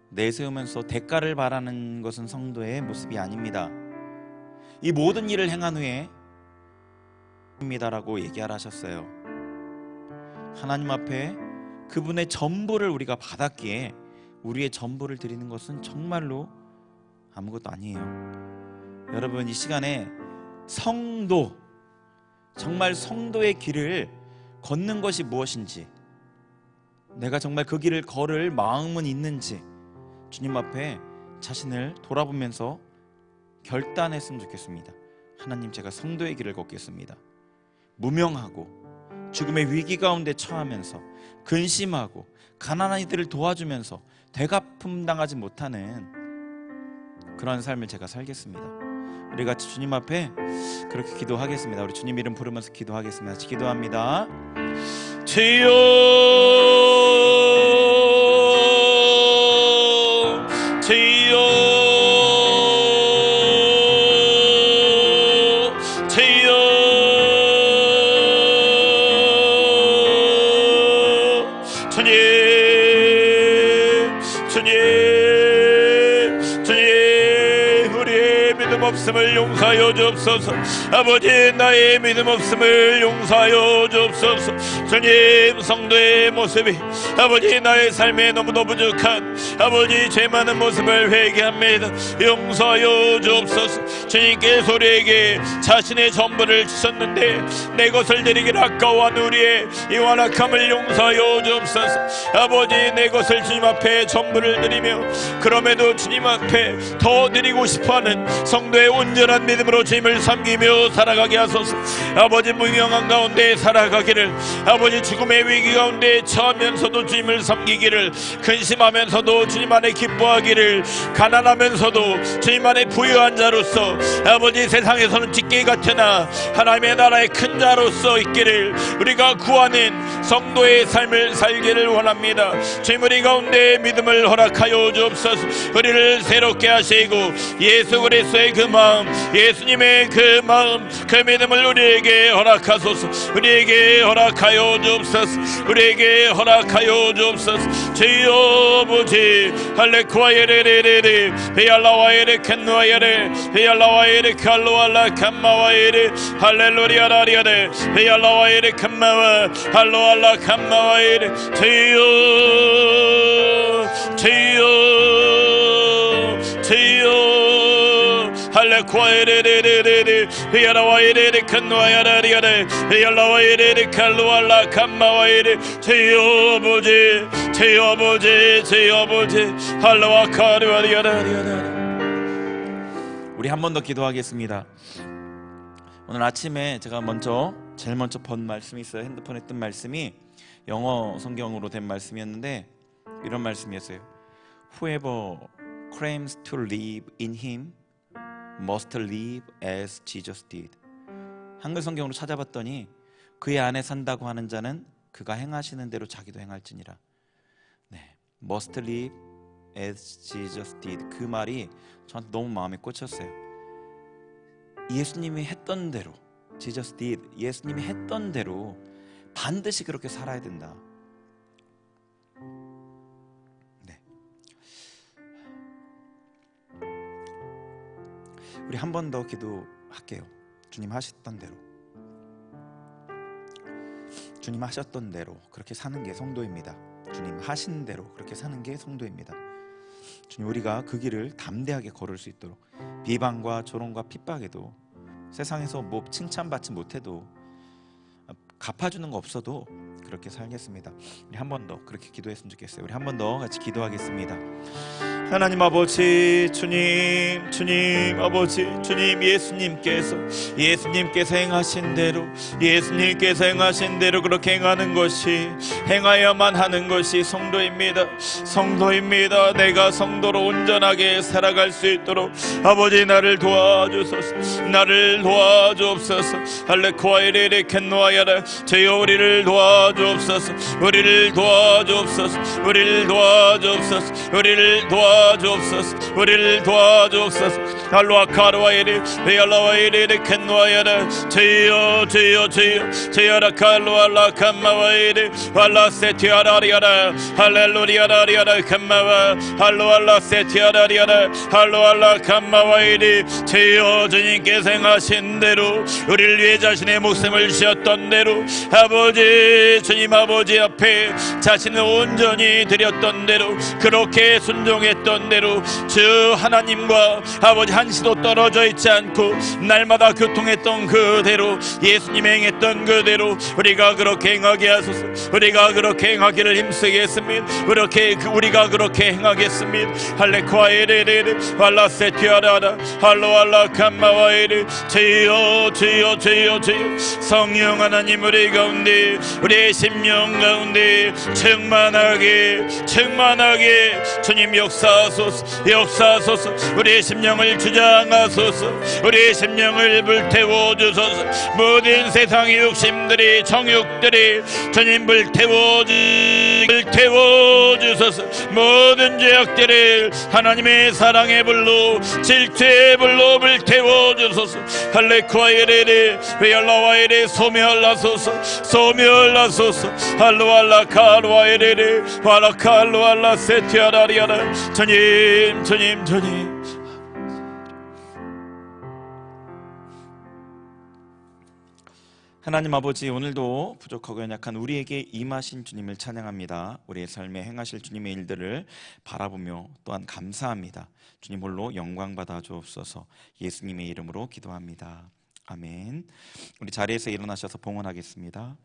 내세우면서 대가를 바라는 것은 성도의 모습이 아닙니다. 이 모든 일을 행한 후에 입니다라고 얘기하라 하셨어요. 하나님 앞에 그분의 전부를 우리가 받았기에 우리의 전부를 드리는 것은 정말로 아무것도 아니에요. 여러분, 이 시간에 성도, 정말 성도의 길을 걷는 것이 무엇인지, 내가 정말 그 길을 걸을 마음은 있는지 주님 앞에 자신을 돌아보면서 결단했으면 좋겠습니다. 하나님, 제가 성도의 길을 걷겠습니다. 무명하고 죽음의 위기 가운데 처하면서 근심하고 가난한 이들을 도와주면서 되갚음 당하지 못하는 그런 삶을 제가 살겠습니다. 우리 같이 주님 앞에 그렇게 기도하겠습니다. 우리 주님 이름 부르면서 기도하겠습니다. 같이 기도합니다. 주여, 주여, 없음을 용서하여 주옵소서. 아버지, 나의 믿음 없음을 용서하여 주옵소서. 주님, 성도의 모습이 아버지 나의 삶에 너무도 부족한 아버지 죄 많은 모습을 회개합니다. 용서하여 주옵소서. 주님께서 우리에게 자신의 전부를 주셨는데 내 것을 드리기를 아까워한 우리의 이 완악함을 용서하여 주옵소서. 아버지, 내 것을 주님 앞에 전부를 드리며 그럼에도 주님 앞에 더 드리고 싶어하는 성도의 온전한 믿음으로 주님을 섬기며 살아가게 하소서. 아버지, 무명한 가운데 살아가기를, 아버지 죽음의 위기 가운데 처하면서도 주님을 섬기기를, 근심하면서도 주님 안에 기뻐하기를, 가난하면서도 주님 안에 부유한 자로서 아버지 세상에서는 찌개 같으나 하나님의 나라의 큰 자로서 있기를 우리가 구하는 성도의 삶을 살기를 원합니다. 주님, 우리 가운데 믿음을 허락하여 주옵소서. 우리를 새롭게 하시고 예수 그리스도의 그 마음, 예수님의 그 마음, 그 믿음을 우리에게 허락하소서. 우리에게 허락하여 주옵소서. 우리에게 허락하여 주옵소서. 주여 아버지, 할레쿠아예레레레레 베알라와예레 캔누아예레 베알라와예레 칼로알라 캄마와예레 할렐루리아라리아레 베알라와예레 캄마와 할로알라 캄마와예레 주여 주여 주여 할레쿠아예레레레레 베알라와예레 캔누아야라리아레 베알라와예레 칼로알라 캄마와예레 주여 아버지 주여 아버지 주여 아버지 할로와 카르와리아라리아라. 우리 한 번 더 기도하겠습니다. 오늘 아침에 제가 제일 먼저 본 말씀이 있어요. 핸드폰에 뜬 말씀이 영어 성경으로 된 말씀이었는데 이런 말씀이었어요. Whoever claims to live in him must live as Jesus did. 한글 성경으로 찾아봤더니 그의 안에 산다고 하는 자는 그가 행하시는 대로 자기도 행할지니라. 네, must live as Jesus did. 그 말이 저한테 너무 마음에 꽂혔어요. 예수님이 했던 대로, Jesus did, 예수님이 했던 대로 반드시 그렇게 살아야 된다. 네. 우리 한 번 더 기도할게요. 주님 하셨던 대로, 주님 하셨던 대로 그렇게 사는 게 성도입니다. 주님 하신 대로 그렇게 사는 게 성도입니다. 주님, 우리가 그 길을 담대하게 걸을 수 있도록 비방과 조롱과 핍박에도 세상에서 뭐 칭찬받지 못해도 갚아주는 거 없어도 그렇게 살겠습니다. 우리 한 번 더 그렇게 기도했으면 좋겠어요. 우리 한 번 더 같이 기도하겠습니다. 하나님 아버지, 주님 아버지, 주님 예수님께서 행하신 대로, 예수님께서 행하신 대로 그렇게 행하는 것이, 행하야만 하는 것이 성도입니다. 내가 성도로 온전하게 살아갈 수 있도록 아버지 나를 도와주소서. 나를 도와주옵소서. 할레코아이레레 켄노아야라. 주여 우리를 도와주옵소서. 우리를 도와주옵소서. 우리를 도와주옵소서. 우리를 도와주옵소서. 우리를 도와주옵소서. 할로아카르와이레 베알라와이레 켄노아야라. 주여 주여 주여 주여라 칼로알라 캄마와이레 할라세티아라리아라 할렐루리아라리아라 캄마와 할로알라 세티아라리아라 할로알라 캄마와이레. 주여 주님께서 행하신 대로, 우리를 위해 자신의 목숨을 주셨던 대로, 아버지 주님 아버지 앞에 자신을 온전히 드렸던 대로, 그렇게 순종했던 대로 주 하나님과 아버지 한시도 떨어져 있지 않고 날마다 교통했던 그대로, 예수님이 행했던 그대로 우리가 그렇게 행하게 하소서. 우리가 그렇게 행하기를 힘쓰겠습니다. 우리가 그렇게 행하겠습니다. 할레코아에레레레 할라세티아라라 할로알라 캄마와에레. 주여 주여 주여 주여 성령 하나님, 우리 가운데, 우리의 심령 가운데 충만하게 주님 역사하소서. 우리의 심령을 주장하소서. 우리의 심령을 불태워 주소서. 모든 세상의 욕심들이, 정욕들이 주님 불태워 주소서. 모든 죄악들을 하나님의 사랑의 불로, 질투의 불로 불태워 주소서. 할레코아이레레 베알라와이레 소멸하소서. 할로알라 카르와이레레 바라칼로알라 세티아라리아라. 주님 하나님 아버지, 오늘도 부족하고 연약한 우리에게 임하신 주님을 찬양합니다. 우리의 삶에 행하실 주님의 일들을 바라보며 또한 감사합니다. 주님 홀로 영광 받아 주옵소서. 예수님의 이름으로 기도합니다. 아멘. 우리 자리에서 일어나셔서 봉헌하겠습니다.